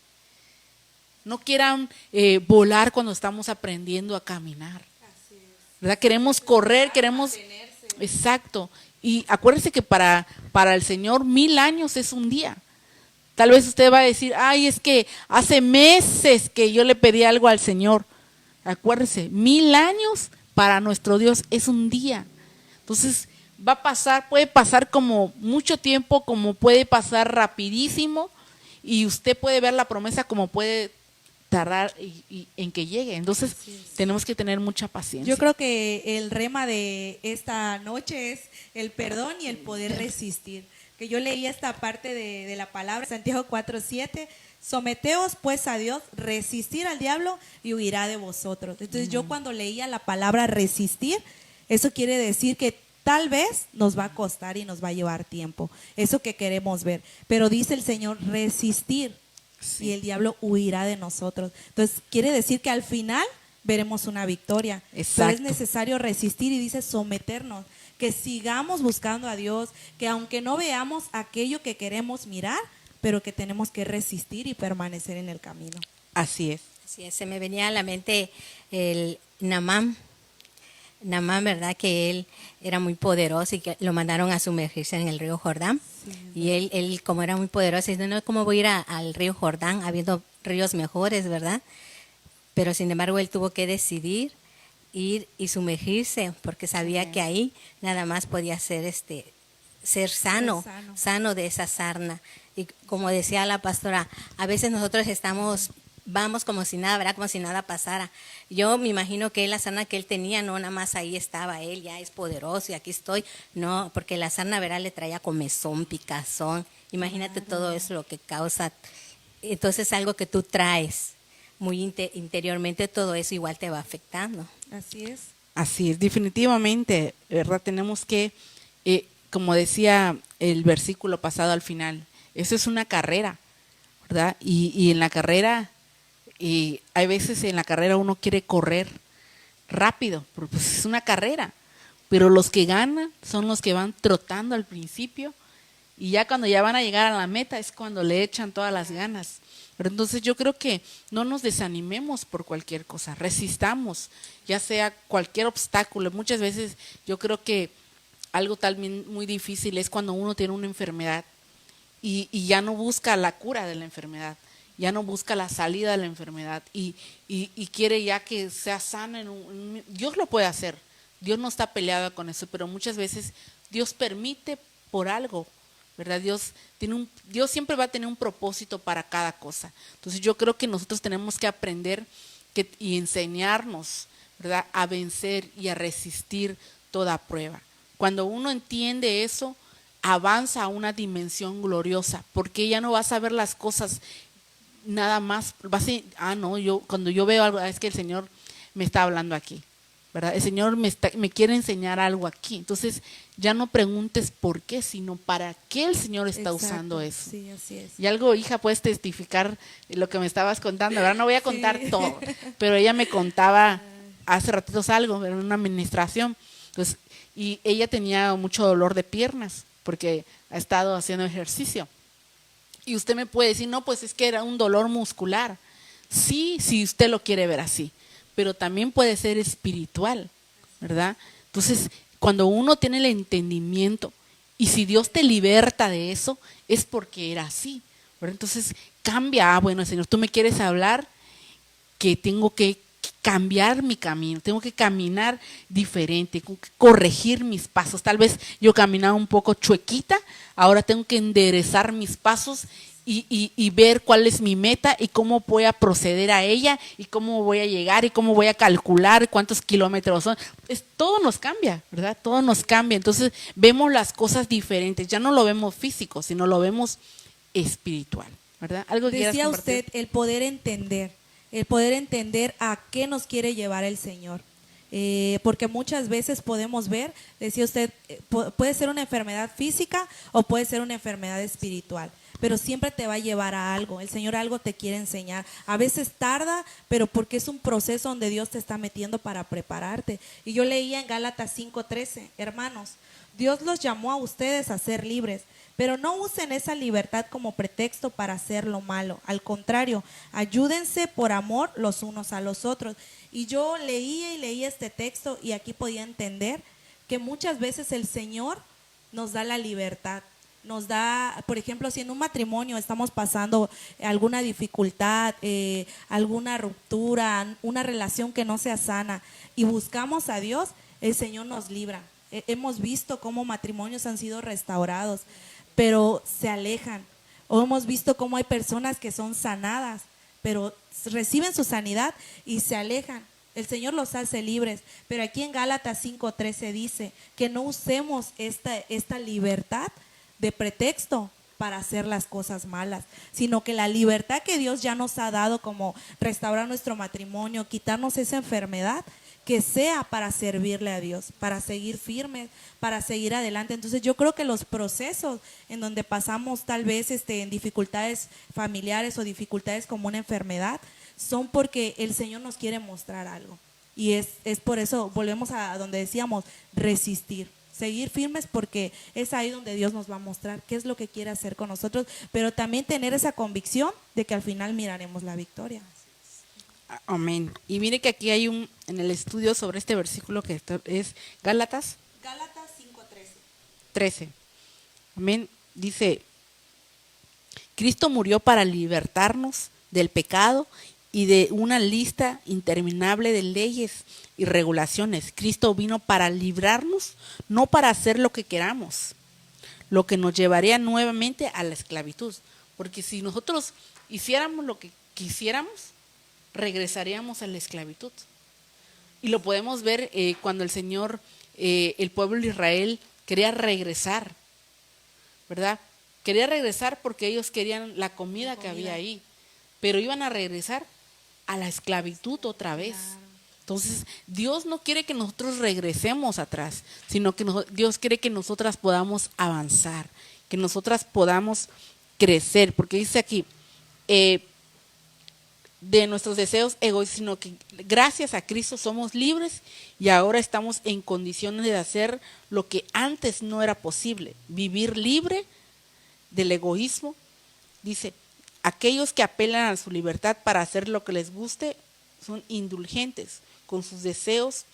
No quieran volar cuando estamos aprendiendo a caminar. ¿Verdad? Queremos correr, queremos... Exacto. Y acuérdense que para el Señor 1000 años es un día. Tal vez usted va a decir, ay, es que hace meses que yo le pedí algo al Señor. Acuérdese, 1000 años para nuestro Dios es un día. Entonces va a pasar, puede pasar como mucho tiempo, como puede pasar rapidísimo, y usted puede ver la promesa como puede tardar en que llegue. Entonces tenemos que tener mucha paciencia. Yo creo que el rema de esta noche es el perdón y el poder resistir. Que yo leí esta parte de la palabra, Santiago 4:7, someteos pues a Dios, resistir al diablo y huirá de vosotros. Entonces yo cuando leía la palabra resistir, eso quiere decir que tal vez nos va a costar y nos va a llevar tiempo, eso que queremos ver, pero dice el Señor resistir. Sí. Y el diablo huirá de nosotros. Entonces quiere decir que al final veremos una victoria. Exacto. Pero es necesario resistir y dice someternos, que sigamos buscando a Dios, que aunque no veamos aquello que queremos mirar, pero que tenemos que resistir y permanecer en el camino. Así es. Así es, se me venía a la mente el Naamán, ¿verdad? Que él era muy poderoso y que lo mandaron a sumergirse en el río Jordán. Sí, y él como era muy poderoso, dice, no, ¿cómo voy a ir al río Jordán habiendo ríos mejores, verdad? Pero sin embargo él tuvo que decidir ir y sumergirse porque sabía que ahí nada más podía ser sano de esa sarna. Y como decía la pastora, a veces nosotros vamos como si nada, ¿verdad? Como si nada pasara. Yo me imagino que la sarna que él tenía, no nada más ahí estaba él, ya es poderoso y aquí estoy. No, porque la sarna, ¿verdad? Le traía comezón, picazón. Imagínate todo eso lo que causa. Entonces algo que tú traes muy interiormente, todo eso igual te va afectando. Así es. Así es, definitivamente, ¿verdad? Tenemos que, como decía el versículo pasado al final, eso es una carrera, ¿verdad? Y en la carrera... Y hay veces en la carrera uno quiere correr rápido, porque pues es una carrera, pero los que ganan son los que van trotando al principio y ya cuando ya van a llegar a la meta es cuando le echan todas las ganas. Pero entonces yo creo que no nos desanimemos por cualquier cosa, resistamos, ya sea cualquier obstáculo. Muchas veces yo creo que algo también muy difícil es cuando uno tiene una enfermedad y ya no busca la cura de la enfermedad. Ya no busca la salida de la enfermedad y quiere ya que sea sana. Dios lo puede hacer, Dios no está peleado con eso, pero muchas veces Dios permite por algo, ¿verdad? Dios siempre va a tener un propósito para cada cosa. Entonces yo creo que nosotros tenemos que aprender y enseñarnos, ¿verdad? A vencer y a resistir toda prueba. Cuando uno entiende eso, avanza a una dimensión gloriosa, porque ya no vas a ver las cosas nada más, cuando yo veo algo, es que el Señor me está hablando aquí, ¿verdad? El Señor me quiere enseñar algo aquí. Entonces, ya no preguntes por qué, sino para qué el Señor está usando eso. Sí, así es. Y algo, hija, puedes testificar lo que me estabas contando, ¿verdad? No voy a contar todo, pero ella me contaba hace ratitos algo, en una administración. Entonces, y ella tenía mucho dolor de piernas, porque ha estado haciendo ejercicio. Y usted me puede decir, no, pues es que era un dolor muscular. Sí, si usted lo quiere ver así, pero también puede ser espiritual, ¿verdad? Entonces, cuando uno tiene el entendimiento, y si Dios te liberta de eso, es porque era así, ¿verdad? Entonces, cambia, bueno, Señor, tú me quieres hablar que tengo que cambiar mi camino, tengo que caminar diferente, tengo que corregir mis pasos. Tal vez yo caminaba un poco chuequita, ahora tengo que enderezar mis pasos y ver cuál es mi meta y cómo voy a proceder a ella y cómo voy a llegar y cómo voy a calcular cuántos kilómetros son. Todo nos cambia, ¿verdad? Todo nos cambia. Entonces vemos las cosas diferentes, ya no lo vemos físico, sino lo vemos espiritual, ¿verdad? ¿Algo que Decía compartir? usted el poder entender a qué nos quiere llevar el Señor. Porque muchas veces podemos ver, decía usted, puede ser una enfermedad física o puede ser una enfermedad espiritual, pero siempre te va a llevar a algo. El Señor algo te quiere enseñar. A veces tarda, pero porque es un proceso donde Dios te está metiendo para prepararte. Y yo leía en Gálatas 5:13, hermanos, Dios los llamó a ustedes a ser libres, pero no usen esa libertad como pretexto para hacer lo malo. Al contrario, ayúdense por amor los unos a los otros. Y yo leía y leía este texto y aquí podía entender que muchas veces el Señor nos da la libertad. Nos da, por ejemplo, si en un matrimonio estamos pasando alguna dificultad, alguna ruptura, una relación que no sea sana y buscamos a Dios, el Señor nos libra. Hemos visto cómo matrimonios han sido restaurados, pero se alejan. O hemos visto cómo hay personas que son sanadas, pero reciben su sanidad y se alejan. El Señor los hace libres. Pero aquí en Gálatas 5:13 dice que no usemos esta libertad de pretexto para hacer las cosas malas, sino que la libertad que Dios ya nos ha dado, como restaurar nuestro matrimonio, quitarnos esa enfermedad, que sea para servirle a Dios, para seguir firmes, para seguir adelante. Entonces yo creo que los procesos en donde pasamos tal vez en dificultades familiares o dificultades como una enfermedad, son porque el Señor nos quiere mostrar algo. Y es por eso, volvemos a donde decíamos, resistir. Seguir firmes, porque es ahí donde Dios nos va a mostrar qué es lo que quiere hacer con nosotros, pero también tener esa convicción de que al final miraremos la victoria. Amén. Y mire que aquí hay en el estudio sobre este versículo que es Gálatas 5:13. Amén. Dice, Cristo murió para libertarnos del pecado y de una lista interminable de leyes y regulaciones. Cristo vino para librarnos, no para hacer lo que queramos, lo que nos llevaría nuevamente a la esclavitud. Porque si nosotros hiciéramos lo que quisiéramos, regresaríamos a la esclavitud. Y lo podemos ver cuando el Señor, el pueblo de Israel quería regresar, ¿verdad? Quería regresar porque ellos querían la comida que había ahí, pero iban a regresar a la esclavitud otra vez. Entonces, Dios no quiere que nosotros regresemos atrás, sino que Dios quiere que nosotras podamos avanzar, que nosotras podamos crecer, porque dice aquí, de nuestros deseos egoístas, sino que gracias a Cristo somos libres y ahora estamos en condiciones de hacer lo que antes no era posible, vivir libre del egoísmo. Dice, aquellos que apelan a su libertad para hacer lo que les guste son indulgentes con sus deseos,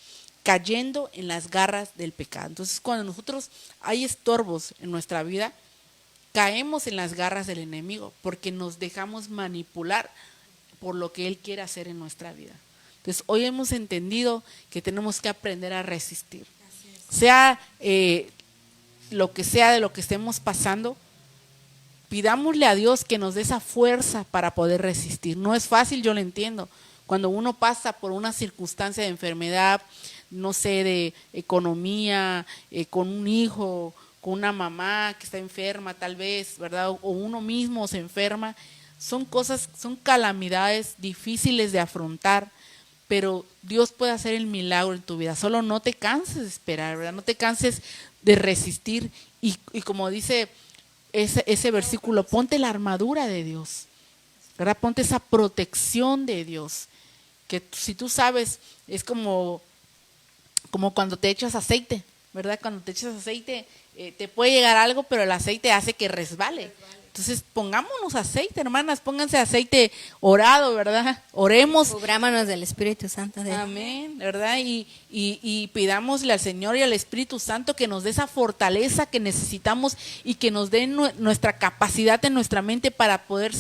cayendo en las garras del pecado. Entonces, cuando nosotros hay estorbos en nuestra vida, caemos en las garras del enemigo porque nos dejamos manipular por lo que él quiere hacer en nuestra vida. Entonces, hoy hemos entendido que tenemos que aprender a resistir. Sea lo que sea de lo que estemos pasando, pidámosle a Dios que nos dé esa fuerza para poder resistir. No es fácil, yo lo entiendo. Cuando uno pasa por una circunstancia de enfermedad, no sé, de economía, con un hijo, con una mamá que está enferma tal vez, ¿verdad? O uno mismo se enferma. Son cosas, son calamidades difíciles de afrontar, pero Dios puede hacer el milagro en tu vida. Solo no te canses de esperar, ¿verdad? No te canses de resistir. Y como dice ese versículo, ponte la armadura de Dios, ¿verdad? Ponte esa protección de Dios. Que si tú sabes, es como cuando te echas aceite, ¿verdad? Cuando te echas aceite, te puede llegar algo, pero el aceite hace que resbale. Entonces, pongámonos aceite, hermanas, pónganse aceite orado, ¿verdad? Oremos. Cubrámonos del Espíritu Santo. Amén, ¿verdad? Y pidámosle al Señor y al Espíritu Santo que nos dé esa fortaleza que necesitamos y que nos dé nuestra capacidad en nuestra mente para poder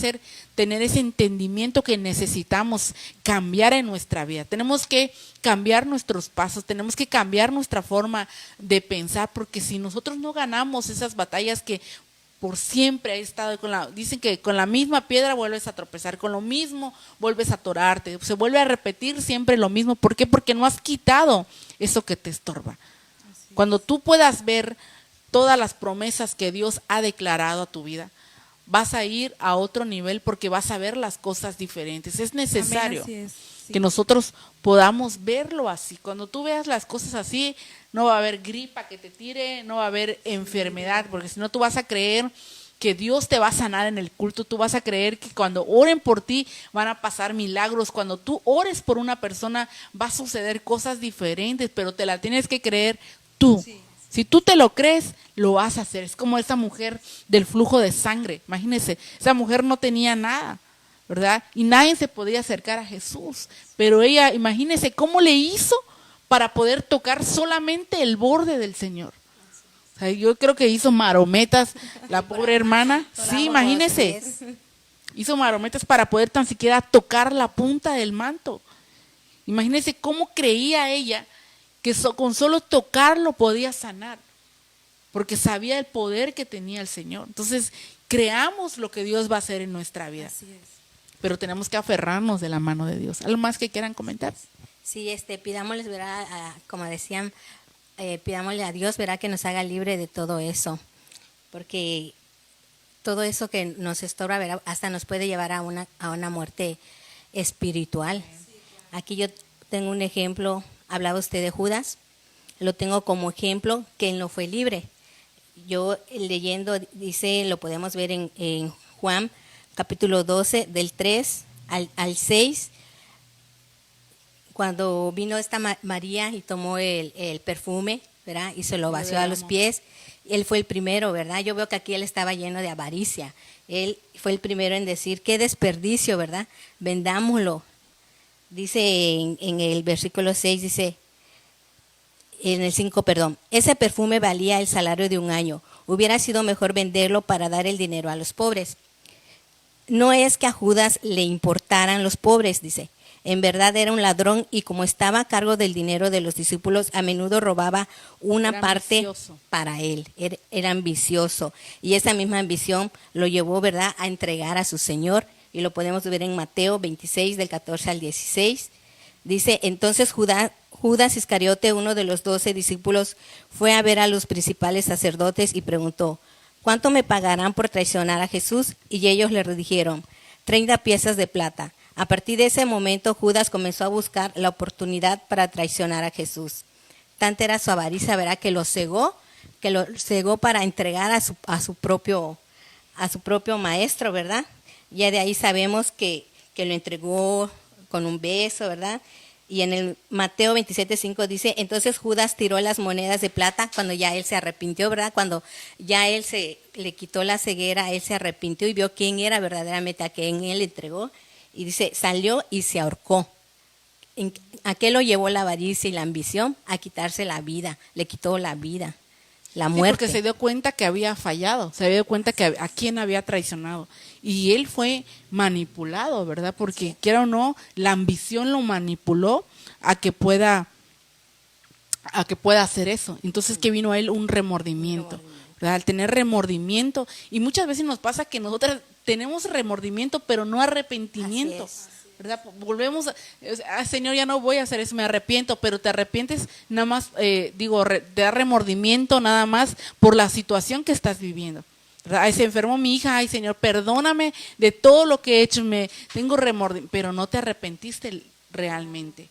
tener ese entendimiento que necesitamos cambiar en nuestra vida. Tenemos que cambiar nuestros pasos, tenemos que cambiar nuestra forma de pensar, porque si nosotros no ganamos esas batallas que por siempre ha estado dicen que con la misma piedra vuelves a tropezar, con lo mismo vuelves a atorarte, se vuelve a repetir siempre lo mismo. ¿Por qué? Porque no has quitado eso que te estorba. Cuando tú puedas ver todas las promesas que Dios ha declarado a tu vida, vas a ir a otro nivel porque vas a ver las cosas diferentes. Es necesario que nosotros podamos verlo así. Cuando tú veas las cosas así, no va a haber gripa que te tire, no va a haber enfermedad, porque si no tú vas a creer que Dios te va a sanar en el culto, tú vas a creer que cuando oren por ti van a pasar milagros, cuando tú ores por una persona va a suceder cosas diferentes, pero te la tienes que creer tú. Sí. Si tú te lo crees, lo vas a hacer. Es como esa mujer del flujo de sangre. Imagínense, esa mujer no tenía nada, ¿verdad? Y nadie se podía acercar a Jesús. Pero ella, imagínense cómo le hizo para poder tocar solamente el borde del Señor. O sea, yo creo que hizo marometas la pobre hermana. Sí, imagínense. Hizo marometas para poder tan siquiera tocar la punta del manto. Imagínense cómo creía ella que con solo tocarlo podía sanar, porque sabía el poder que tenía el Señor. Entonces, creamos lo que Dios va a hacer en nuestra vida. Así es. Pero tenemos que aferrarnos de la mano de Dios. ¿Algo más que quieran comentar? Sí, pidámosles, verá, como decían, pidámosle a Dios, verá, que nos haga libre de todo eso, porque todo eso que nos estorba, verá, hasta nos puede llevar a una muerte espiritual. Aquí yo tengo un ejemplo. Hablaba usted de Judas, lo tengo como ejemplo que él no fue libre. Yo leyendo, dice, lo podemos ver en Juan capítulo 12, del 3 al 6, cuando vino esta María y tomó el perfume, ¿verdad? Y se lo vació a los pies. Él fue el primero, ¿verdad? Yo veo que aquí él estaba lleno de avaricia. Él fue el primero en decir, qué desperdicio, ¿verdad? Vendámoslo. Dice en el versículo 6, dice, en el 5, perdón, ese perfume valía el salario de un año. Hubiera sido mejor venderlo para dar el dinero a los pobres. No es que a Judas le importaran los pobres, dice. En verdad era un ladrón y como estaba a cargo del dinero de los discípulos, a menudo robaba una parte para él. Era ambicioso. Y esa misma ambición lo llevó, ¿verdad?, a entregar a su Señor. Y lo podemos ver en Mateo 26, del 14 al 16. Dice, entonces Judas Iscariote, uno de los 12 discípulos, fue a ver a los principales sacerdotes y preguntó, ¿cuánto me pagarán por traicionar a Jesús? Y ellos le dijeron, 30 piezas de plata. A partir de ese momento, Judas comenzó a buscar la oportunidad para traicionar a Jesús. Tanta era su avaricia, ¿verdad?, que lo cegó para entregar a su propio maestro, ¿verdad? Ya de ahí sabemos que lo entregó con un beso, ¿verdad? Y en el Mateo 27:5 dice, entonces Judas tiró las monedas de plata cuando ya él se arrepintió, ¿verdad? Cuando ya él le quitó la ceguera, él se arrepintió y vio quién era verdaderamente a quien él entregó. Y dice, salió y se ahorcó. ¿A qué lo llevó la avaricia y la ambición? A quitarse la vida, le quitó la vida. La muerte. Porque se dio cuenta que había fallado, se dio cuenta que a quién había traicionado. Y él fue manipulado, ¿verdad? Porque quiera o no, la ambición lo manipuló a que pueda hacer eso. Entonces que vino a él un remordimiento, ¿verdad? Al tener remordimiento, y muchas veces nos pasa que nosotros tenemos remordimiento, pero no arrepentimiento. ¿verdad? Volvemos, Señor, ya no voy a hacer eso, me arrepiento, pero te arrepientes nada más, te da remordimiento nada más por la situación que estás viviendo. ¿Verdad? Ay, se enfermó mi hija, ay Señor, perdóname de todo lo que he hecho, tengo remordimiento, pero no te arrepentiste realmente.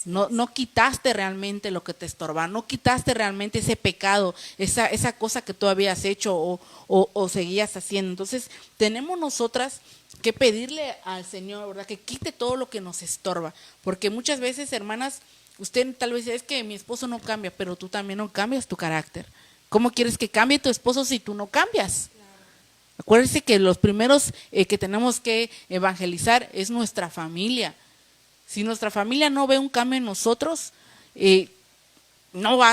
No quitaste realmente lo que te estorba, no quitaste realmente ese pecado, esa cosa que tú habías hecho o seguías haciendo. Entonces, tenemos nosotras que pedirle al Señor, ¿verdad? Que quite todo lo que nos estorba, porque muchas veces, hermanas, usted tal vez dice, es que mi esposo no cambia, pero tú también no cambias tu carácter. ¿Cómo quieres que cambie tu esposo si tú no cambias? Acuérdense que los primeros que tenemos que evangelizar es nuestra familia. Si nuestra familia no ve un cambio en nosotros, no va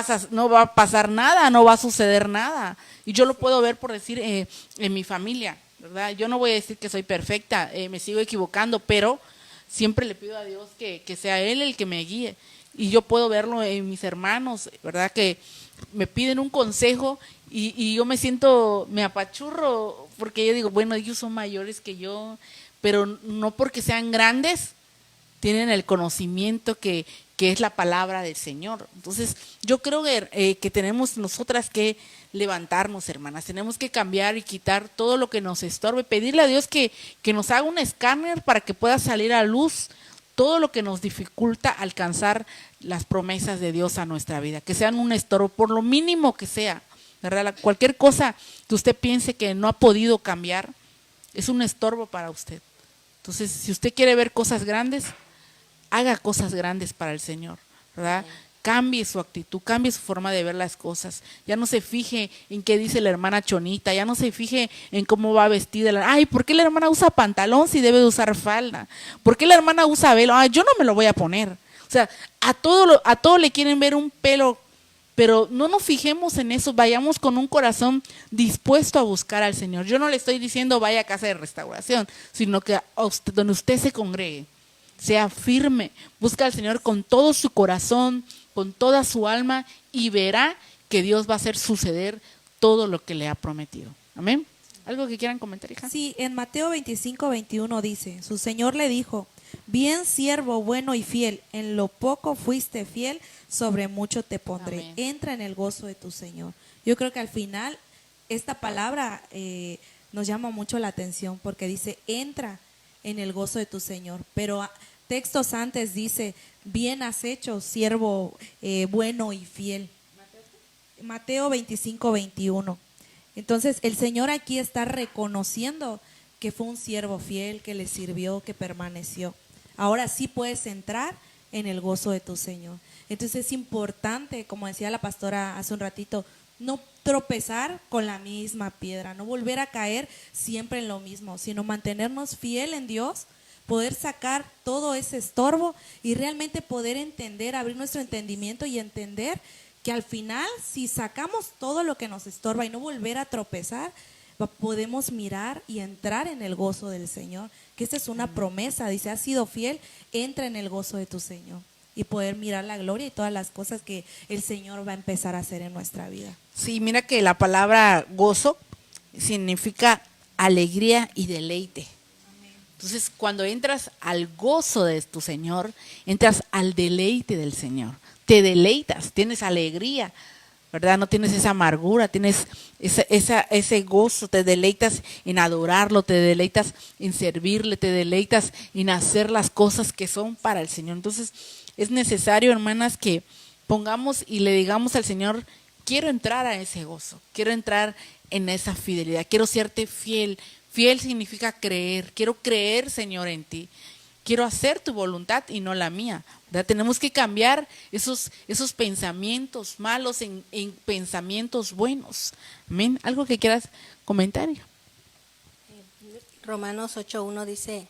a pasar nada, no va a suceder nada. Y yo lo puedo ver por decir en mi familia, ¿verdad? Yo no voy a decir que soy perfecta, me sigo equivocando, pero siempre le pido a Dios que sea Él el que me guíe. Y yo puedo verlo en mis hermanos, ¿verdad? Que me piden un consejo y yo me apachurro, porque yo digo, bueno, ellos son mayores que yo, pero no porque sean grandes, tienen el conocimiento que es la palabra del Señor. Entonces, yo creo que tenemos nosotras que levantarnos, hermanas. Tenemos que cambiar y quitar todo lo que nos estorbe. Pedirle a Dios que nos haga un escáner para que pueda salir a luz todo lo que nos dificulta alcanzar las promesas de Dios a nuestra vida. Que sean un estorbo, por lo mínimo que sea, ¿verdad? Cualquier cosa que usted piense que no ha podido cambiar, es un estorbo para usted. Entonces, si usted quiere ver cosas grandes, haga cosas grandes para el Señor, ¿verdad? Cambie su actitud, cambie su forma de ver las cosas. Ya no se fije en qué dice la hermana Chonita, ya no se fije en cómo va vestida. Ay, ¿por qué la hermana usa pantalón si debe de usar falda? ¿Por qué la hermana usa velo? Ay, yo no me lo voy a poner. O sea, a todo le quieren ver un pelo, pero no nos fijemos en eso, vayamos con un corazón dispuesto a buscar al Señor. Yo no le estoy diciendo vaya a casa de restauración, sino que donde usted se congregue, sea firme, busca al Señor con todo su corazón, con toda su alma, y verá que Dios va a hacer suceder todo lo que le ha prometido. Amén. ¿Algo que quieran comentar, hija? Sí, en Mateo 25:21 dice, su Señor le dijo, bien siervo bueno y fiel, en lo poco fuiste fiel, sobre mucho te pondré. Amén. Entra en el gozo de tu Señor. Yo creo que al final esta palabra nos llama mucho la atención porque dice, entra en el gozo de tu Señor. Pero textos antes dice, bien has hecho, siervo bueno y fiel. Mateo 25:21. Entonces el Señor aquí está reconociendo que fue un siervo fiel, que le sirvió, que permaneció. Ahora sí puedes entrar en el gozo de tu Señor. Entonces es importante, como decía la pastora hace un ratito, no tropezar con la misma piedra, no volver a caer siempre en lo mismo, sino mantenernos fiel en Dios, poder sacar todo ese estorbo y realmente poder entender, abrir nuestro entendimiento y entender que al final, si sacamos todo lo que nos estorba y no volver a tropezar, podemos mirar y entrar en el gozo del Señor, que esta es una promesa, dice, has sido fiel, entra en el gozo de tu Señor y poder mirar la gloria y todas las cosas que el Señor va a empezar a hacer en nuestra vida. Sí, mira que la palabra gozo significa alegría y deleite. Entonces, cuando entras al gozo de tu Señor, entras al deleite del Señor. Te deleitas, tienes alegría, ¿verdad? No tienes esa amargura, tienes ese gozo, te deleitas en adorarlo, te deleitas en servirle, te deleitas en hacer las cosas que son para el Señor. Entonces, es necesario, hermanas, que pongamos y le digamos al Señor, quiero entrar a ese gozo, quiero entrar en esa fidelidad, quiero serte fiel. Fiel significa creer, quiero creer, Señor, en ti. Quiero hacer tu voluntad y no la mía, ¿verdad? Tenemos que cambiar esos pensamientos malos en pensamientos buenos. Amén. ¿Algo que quieras comentar? Romanos 8:1 dice,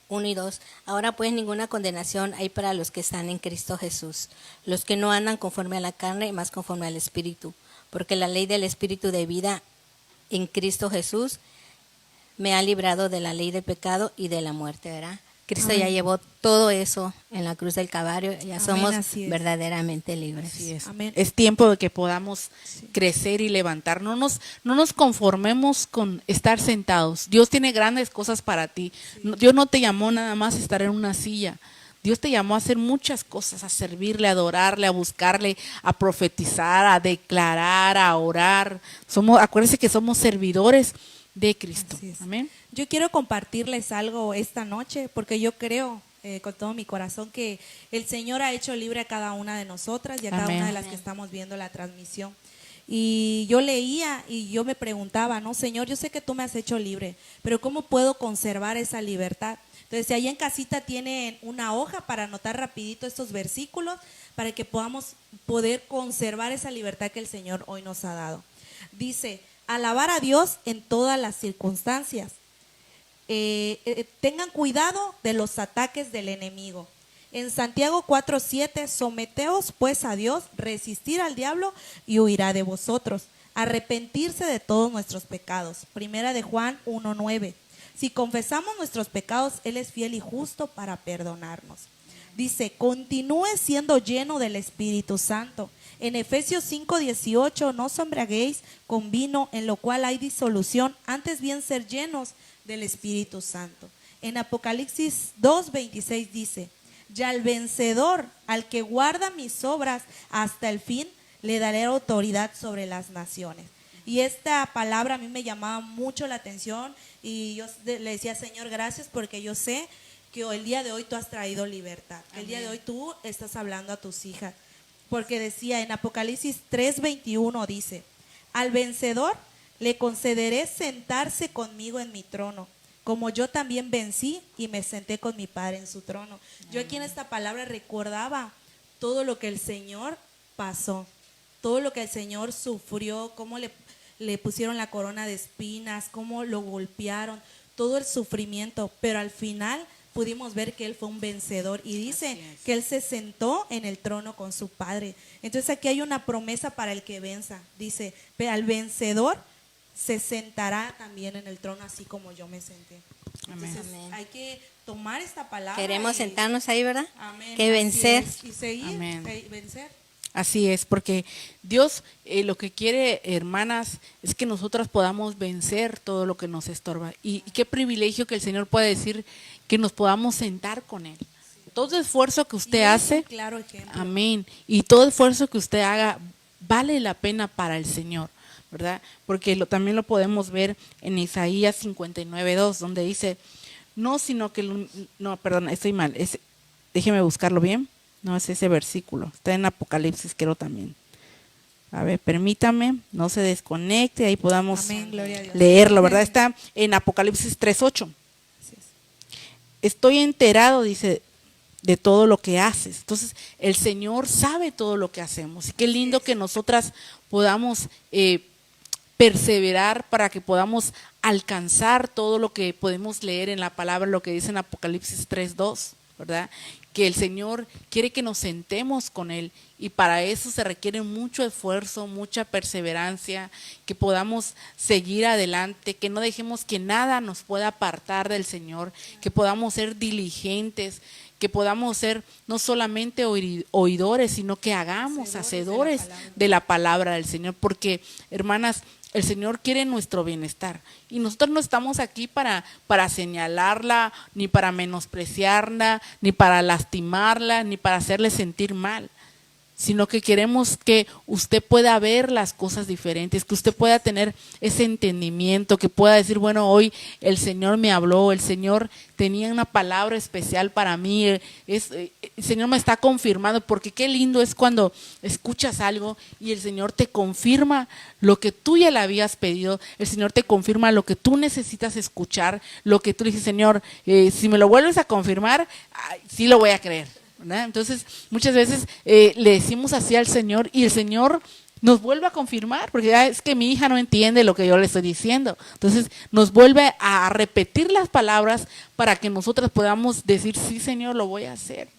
1 y 2, ahora pues ninguna condenación hay para los que están en Cristo Jesús, los que no andan conforme a la carne, más conforme al Espíritu, porque la ley del Espíritu de vida en Cristo Jesús me ha librado de la ley del pecado y de la muerte, ¿verdad? Cristo Amén. ya llevó todo eso en la cruz del Calvario, ya Amén, somos así es. verdaderamente libres. Así es. Amén. Es tiempo de que podamos crecer y levantar. No nos conformemos con estar sentados. Dios tiene grandes cosas para ti. Dios no te llamó nada más a estar en una silla. Dios te llamó a hacer muchas cosas, a servirle, a adorarle, a buscarle, a profetizar, a declarar, a orar. Acuérdense que somos servidores de Cristo. Así es. Amén. Yo quiero compartirles algo esta noche porque yo creo con todo mi corazón que el Señor ha hecho libre a cada una de nosotras y a cada Amén. una de las que estamos viendo la transmisión. Y yo leía y yo me preguntaba, no, Señor, yo sé que tú me has hecho libre, pero ¿cómo puedo conservar esa libertad? Entonces, si ahí en casita tienen una hoja para anotar rapidito estos versículos para que podamos poder conservar esa libertad que el Señor hoy nos ha dado. Dice, alabar a Dios en todas las circunstancias. Tengan cuidado de los ataques del enemigo. En Santiago 4:7, someteos pues a Dios, resistir al diablo y huirá de vosotros. Arrepentirse de todos nuestros pecados. Primera de Juan 1:9. Si confesamos nuestros pecados, Él es fiel y justo para perdonarnos. Dice, continúe siendo lleno del Espíritu Santo. En Efesios 5:18, no os embriaguéis con vino en lo cual hay disolución, antes bien ser llenos del Espíritu Santo. En Apocalipsis 2:26 dice, ya al vencedor, al que guarda mis obras hasta el fin, le daré autoridad sobre las naciones. Y esta palabra a mí me llamaba mucho la atención y yo le decía, Señor, gracias porque yo sé que el día de hoy tú has traído libertad. El día de hoy tú estás hablando a tus hijas. Porque decía en Apocalipsis 3:21 dice, al vencedor le concederé sentarse conmigo en mi trono, como yo también vencí y me senté con mi Padre en su trono. Yo aquí en esta palabra recordaba todo lo que el Señor pasó, todo lo que el Señor sufrió, cómo le pusieron la corona de espinas, cómo lo golpearon, todo el sufrimiento, pero al final pudimos ver que Él fue un vencedor y dice que Él se sentó en el trono con su Padre. Entonces aquí hay una promesa para el que venza. Dice, al vencedor se sentará también en el trono así como yo me senté. Entonces Amén. hay que tomar esta palabra. Queremos sentarnos ahí, ¿verdad? Amén, Que vencer. y seguir, Amén. vencer. Así es, porque Dios lo que quiere, hermanas, es que nosotras podamos vencer todo lo que nos estorba. Y qué privilegio que el Señor pueda decir que nos podamos sentar con Él. Todo esfuerzo que usted hace, Claro ejemplo. amén, y todo esfuerzo que usted haga vale la pena para el Señor, ¿verdad? Porque también lo podemos ver en Isaías 59:2, donde dice, no, sino que, no, perdón, estoy mal, déjeme buscarlo bien. No es ese versículo, está en Apocalipsis, creo también. A ver, permítame, no se desconecte, ahí podamos Amén, gloria a Dios. leerlo, ¿verdad? Amén. Está en Apocalipsis 3:8. Así es. Estoy enterado, dice, de todo lo que haces. Entonces, el Señor sabe todo lo que hacemos. Y qué lindo que nosotras podamos perseverar para que podamos alcanzar todo lo que podemos leer en la palabra, lo que dice en Apocalipsis 3:2, ¿verdad? Que el Señor quiere que nos sentemos con Él y para eso se requiere mucho esfuerzo, mucha perseverancia, que podamos seguir adelante, que no dejemos que nada nos pueda apartar del Señor, que podamos ser diligentes, que podamos ser no solamente oidores, sino que hagamos hacedores de la palabra del Señor, porque, hermanas, el Señor quiere nuestro bienestar y nosotros no estamos aquí para señalarla, ni para menospreciarla, ni para lastimarla, ni para hacerle sentir mal, sino que queremos que usted pueda ver las cosas diferentes, que usted pueda tener ese entendimiento, que pueda decir, bueno, hoy el Señor me habló, el Señor tenía una palabra especial para mí, el Señor me está confirmando, porque qué lindo es cuando escuchas algo y el Señor te confirma lo que tú ya le habías pedido, el Señor te confirma lo que tú necesitas escuchar, lo que tú dices, Señor, si me lo vuelves a confirmar, sí lo voy a creer, ¿verdad? Entonces, muchas veces le decimos así al Señor y el Señor nos vuelve a confirmar, porque ya es que mi hija no entiende lo que yo le estoy diciendo. Entonces, nos vuelve a repetir las palabras para que nosotras podamos decir, sí, Señor, lo voy a hacer.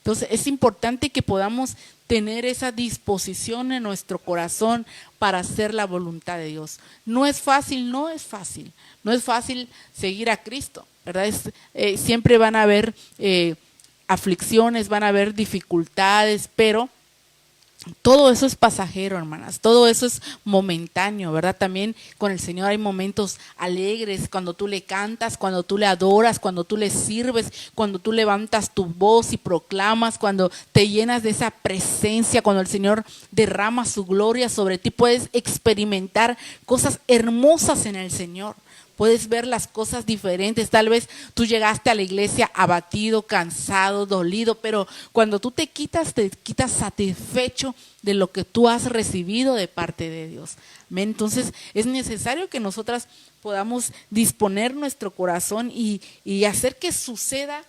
Entonces es importante que podamos tener esa disposición en nuestro corazón para hacer la voluntad de Dios. No es fácil, no es fácil. No es fácil seguir a Cristo, ¿verdad? Siempre van a haber aflicciones, van a haber dificultades, pero todo eso es pasajero, hermanas, todo eso es momentáneo, ¿verdad? También con el Señor hay momentos alegres, cuando tú le cantas, cuando tú le adoras, cuando tú le sirves, cuando tú levantas tu voz y proclamas, cuando te llenas de esa presencia, cuando el Señor derrama su gloria sobre ti, puedes experimentar cosas hermosas en el Señor. Puedes ver las cosas diferentes. Tal vez tú llegaste a la iglesia abatido, cansado, dolido, pero cuando tú te quitas satisfecho de lo que tú has recibido de parte de Dios. ¿Amén? Entonces es necesario que nosotras podamos disponer nuestro corazón y hacer que suceda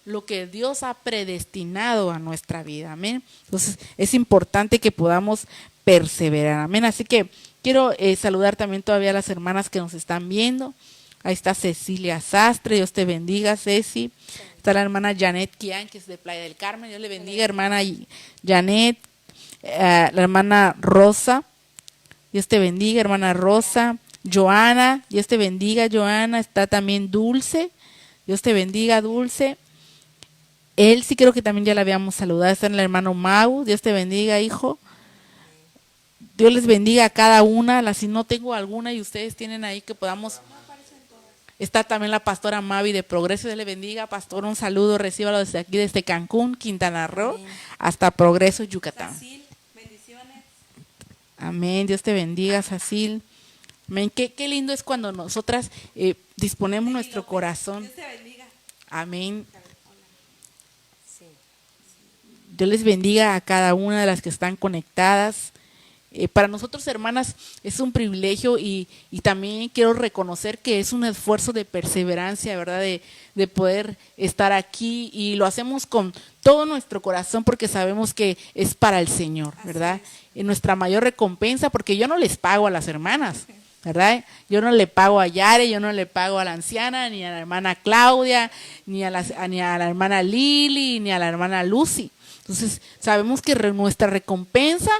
lo que Dios ha predestinado a nuestra vida. Amén. Entonces es importante que podamos perseverar. Amén. Así que quiero saludar también todavía a las hermanas que nos están viendo. Ahí está Cecilia Sastre, Dios te bendiga, Ceci. Está la hermana Janet Kian, que es de Playa del Carmen. Dios le bendiga, hermana Janet. La hermana Rosa, Dios te bendiga, hermana Rosa. Joana, Dios te bendiga, Joana. Está también Dulce, Dios te bendiga, Dulce. Él sí creo que también ya la habíamos saludado. Está el hermano Mau, Dios te bendiga, hijo. Dios les bendiga a cada una. Si no tengo alguna y ustedes tienen ahí que podamos. Está también la pastora Mavi de Progreso. Dios le bendiga, pastor. Un saludo, recíbalo desde aquí, desde Cancún, Quintana Roo, hasta Progreso, Yucatán. Sacil, bendiciones. Amén. Dios te bendiga, Sacil. Amén. Qué lindo es cuando nosotras disponemos nuestro corazón. Dios te bendiga. Amén. Dios les bendiga a cada una de las que están conectadas. Para nosotros, hermanas, es un privilegio y también quiero reconocer que es un esfuerzo de perseverancia, ¿verdad? De poder estar aquí y lo hacemos con todo nuestro corazón porque sabemos que es para el Señor, ¿verdad? Nuestra mayor recompensa, porque yo no les pago a las hermanas, ¿verdad? Yo no le pago a Yare, yo no le pago a la anciana, ni a la hermana Claudia, ni a la hermana Lili, ni a la hermana Lucy. Entonces, sabemos que nuestra recompensa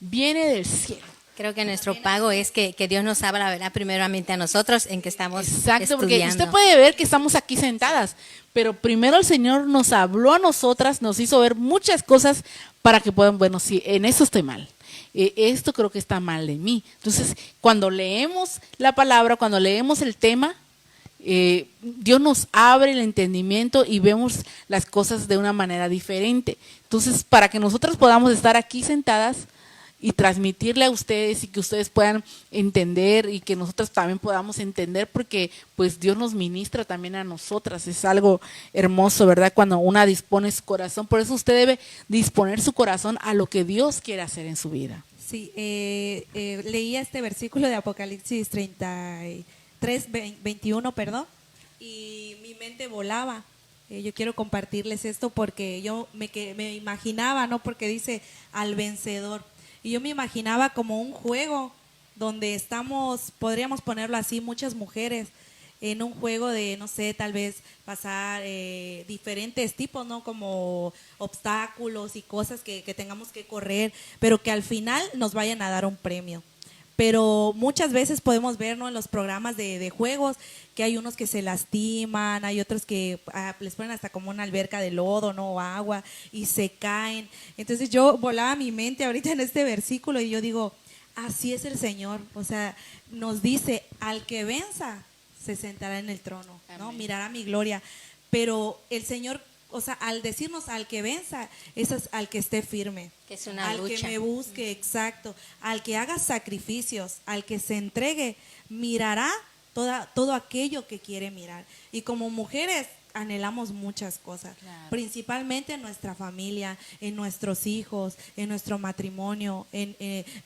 viene del cielo. Creo que nuestro pago es que Dios nos habla, ¿verdad? Primeramente a nosotros en que estamos Exacto, estudiando. porque usted puede ver que estamos aquí sentadas, pero primero el Señor nos habló a nosotras, nos hizo ver muchas cosas para que puedan, bueno, sí, en eso estoy mal. Esto creo que está mal de mí. Entonces, cuando leemos la palabra, cuando leemos el tema, Dios nos abre el entendimiento y vemos las cosas de una manera diferente. Entonces, para que nosotros podamos estar aquí sentadas y transmitirle a ustedes y que ustedes puedan entender y que nosotros también podamos entender, porque pues Dios nos ministra también a nosotras. Es algo hermoso, ¿verdad? Cuando una dispone su corazón. Por eso usted debe disponer su corazón a lo que Dios quiere hacer en su vida. Sí, leía este versículo de Apocalipsis 21, perdón, y mi mente volaba. Yo quiero compartirles esto porque yo me imaginaba, ¿no? Porque dice al vencedor. Y yo me imaginaba como un juego donde podríamos ponerlo así, muchas mujeres en un juego de, no sé, tal vez pasar diferentes tipos, ¿no? Como obstáculos y cosas que tengamos que correr, pero que al final nos vayan a dar un premio. Pero muchas veces podemos ver, ¿no? En los programas de juegos que hay unos que se lastiman, hay otros que les ponen hasta como una alberca de lodo, ¿no? O agua y se caen. Entonces yo volaba mi mente ahorita en este versículo y yo digo, así es el Señor. O sea, nos dice, al que venza se sentará en el trono, ¿no? Amén. Mirará mi gloria. Pero el Señor, o sea, al decirnos al que venza, eso es al que esté firme. Que es una al lucha. que me busque, exacto, al que haga sacrificios, al que se entregue, mirará todo aquello que quiere mirar. Y como mujeres anhelamos muchas cosas, Claro. Principalmente en nuestra familia, en nuestros hijos, en nuestro matrimonio.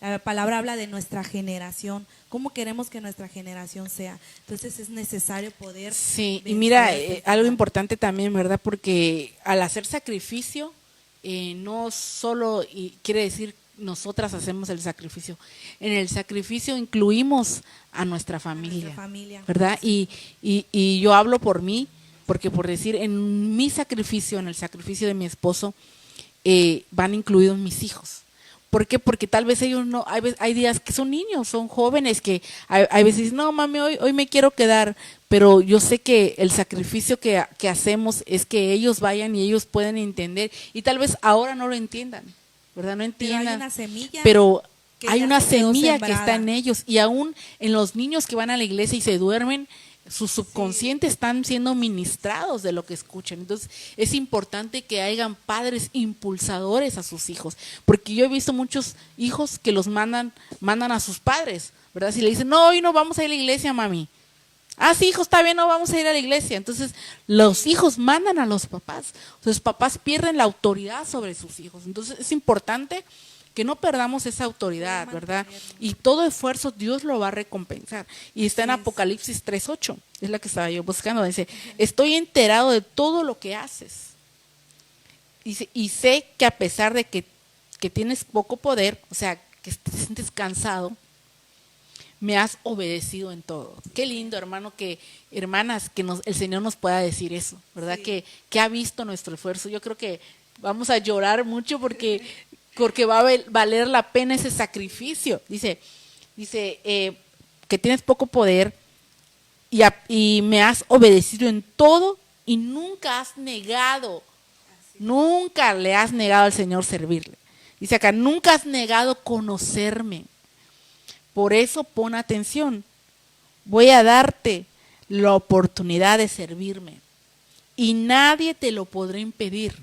La palabra habla de nuestra generación. ¿Cómo queremos que nuestra generación sea? Entonces es necesario poder... Sí, y vencer mira, este algo tema. importante también, ¿verdad? Porque al hacer sacrificio, no solo quiere decir nosotras hacemos el sacrificio. En el sacrificio incluimos a nuestra familia, Nuestra familia. ¿verdad? Y yo hablo por mí. porque por decir, en mi sacrificio, en el sacrificio de mi esposo, van incluidos mis hijos. ¿Por qué? Porque tal vez ellos no, hay días que son niños, son jóvenes que hay veces, no mami, hoy me quiero quedar, pero yo sé que el sacrificio que hacemos es que ellos vayan y ellos pueden entender, y tal vez ahora no lo entiendan, ¿verdad? No entiendan, pero hay una semilla que está en ellos, y aún en los niños que van a la iglesia y se duermen, su subconsciente están siendo ministrados de lo que escuchan. Entonces es importante que hayan padres impulsadores a sus hijos, porque yo he visto muchos hijos que los mandan a sus padres, ¿verdad? Si le dicen, no, hoy no vamos a ir a la iglesia, mami. Ah, sí, hijo, está bien, no vamos a ir a la iglesia. Entonces los hijos mandan a los papás. Los papás pierden la autoridad sobre sus hijos. Entonces es importante que no perdamos esa autoridad, ¿verdad? Y todo esfuerzo Dios lo va a recompensar. Y está en Apocalipsis 3:8, es la que estaba yo buscando. Dice, estoy enterado de todo lo que haces. Dice, y sé que a pesar de que tienes poco poder, o sea, que te sientes cansado, me has obedecido en todo. Qué lindo, hermanas, que el Señor nos pueda decir eso, ¿verdad? Sí. Que ha visto nuestro esfuerzo. Yo creo que vamos a llorar mucho porque va a valer la pena ese sacrificio. Dice que tienes poco poder y me has obedecido en todo y nunca le has negado al Señor servirle. Dice acá, nunca has negado conocerme. Por eso pon atención. Voy a darte la oportunidad de servirme y nadie te lo podrá impedir.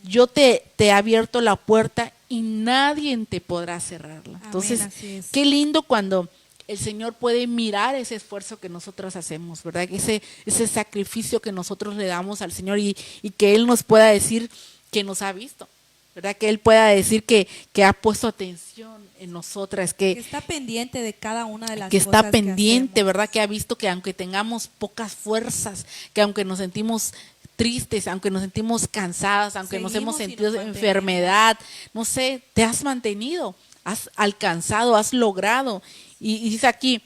Yo te he abierto la puerta y nadie te podrá cerrarla. Entonces, qué lindo cuando el Señor puede mirar ese esfuerzo que nosotros hacemos, ¿verdad? Ese sacrificio que nosotros le damos al Señor y que Él nos pueda decir que nos ha visto, ¿verdad? Que Él pueda decir que ha puesto atención en nosotras, que está pendiente de cada una de las que cosas está pendiente, que hacemos. ¿verdad? Que ha visto que aunque tengamos pocas fuerzas, que aunque nos sentimos tristes, aunque nos sentimos cansadas, aunque nos hemos sentido enfermedad, no sé, te has mantenido, has alcanzado, has logrado. Y dice aquí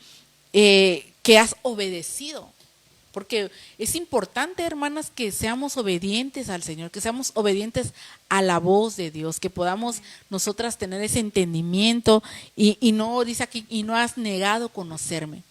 que has obedecido. Porque es importante, hermanas, que seamos obedientes al Señor, que seamos obedientes a la voz de Dios, que podamos nosotras tener ese entendimiento y no, dice aquí, y no has negado conocerme,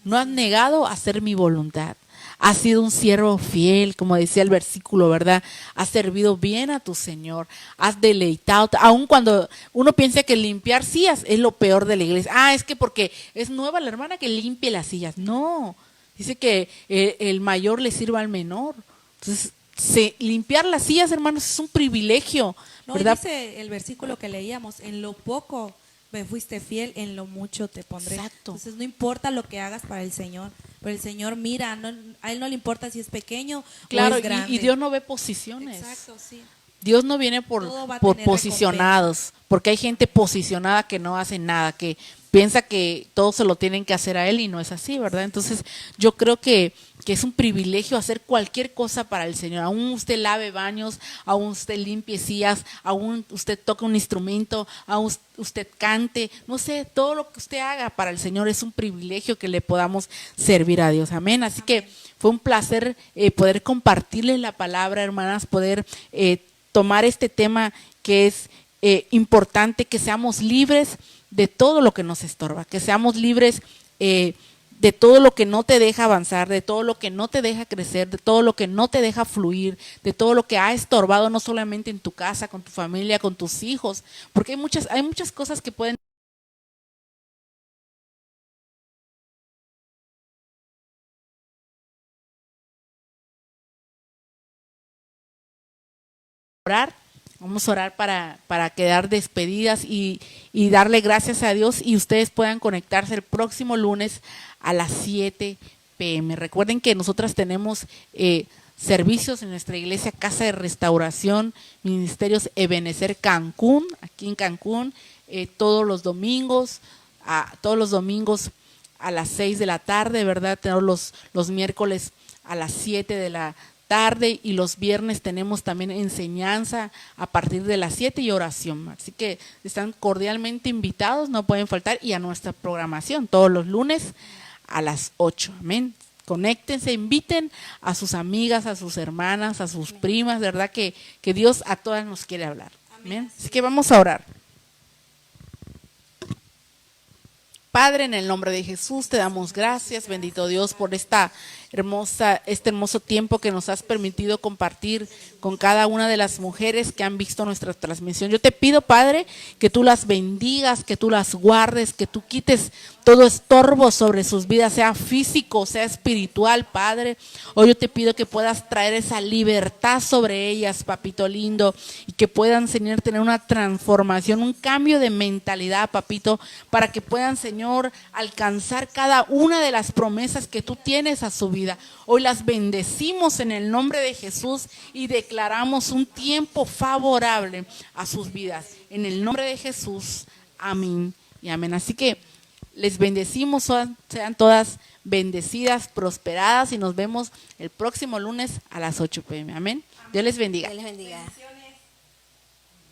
no has negado hacer mi voluntad. Has sido un siervo fiel, como decía el versículo, ¿verdad? Has servido bien a tu Señor, has deleitado, aun cuando uno piensa que limpiar sillas es lo peor de la iglesia. Ah, es que porque es nueva la hermana que limpie las sillas. No, dice que el mayor le sirva al menor. Entonces, limpiar las sillas, hermanos, es un privilegio, ¿verdad? No, dice el versículo que leíamos, en lo poco me fuiste fiel, en lo mucho te pondré. Exacto. Entonces no importa lo que hagas para el Señor, pero el Señor mira, a Él no le importa si es pequeño o es grande. Y Dios no ve posiciones. Exacto, sí. Dios no viene por posicionados, porque hay gente posicionada que no hace nada, que piensa que todo se lo tienen que hacer a Él y no es así, ¿verdad? Entonces yo creo que es un privilegio hacer cualquier cosa para el Señor. Aún usted lave baños, aún usted limpie sillas, aún usted toque un instrumento, aún usted cante, no sé, todo lo que usted haga para el Señor es un privilegio que le podamos servir a Dios. Amén. Así que fue un placer poder compartirles la palabra, hermanas, poder tomar este tema que es importante, que seamos libres de todo lo que nos estorba, que seamos libres de todo lo que no te deja avanzar, de todo lo que no te deja crecer, de todo lo que no te deja fluir, de todo lo que ha estorbado no solamente en tu casa, con tu familia, con tus hijos, porque hay muchas cosas que pueden orar. Vamos a orar para quedar despedidas y darle gracias a Dios y ustedes puedan conectarse el próximo lunes a las 7 p.m. Recuerden que nosotras tenemos servicios en nuestra iglesia Casa de Restauración, Ministerios Ebenecer Cancún, aquí en Cancún, todos los domingos a las 6 de la tarde, ¿verdad? Tenemos los miércoles a las 7 de la tarde y los viernes tenemos también enseñanza a partir de las 7 y oración. Así que están cordialmente invitados, no pueden faltar, y a nuestra programación todos los lunes a las 8. Amén. conéctense, inviten a sus amigas, a sus hermanas, a sus primas, de verdad que Dios a todas nos quiere hablar. Amén. Así que vamos a orar. Padre, en el nombre de Jesús te damos gracias, bendito Dios, por este hermoso tiempo que nos has permitido compartir con cada una de las mujeres que han visto nuestra transmisión. Yo te pido, Padre, que tú las bendigas, que tú las guardes, que tú quites todo estorbo sobre sus vidas, sea físico, sea espiritual, Padre. Hoy yo te pido que puedas traer esa libertad sobre ellas, papito lindo, y que puedan, Señor, tener una transformación, un cambio de mentalidad, papito, para que puedan, Señor, alcanzar cada una de las promesas que tú tienes a su vida. Hoy las bendecimos en el nombre de Jesús y declaramos un tiempo favorable a sus vidas. En el nombre de Jesús, amén y amén. Así que les bendecimos, sean todas bendecidas, prosperadas y nos vemos el próximo lunes a las 8 p.m. Amén. Dios les bendiga. Dios les bendiga.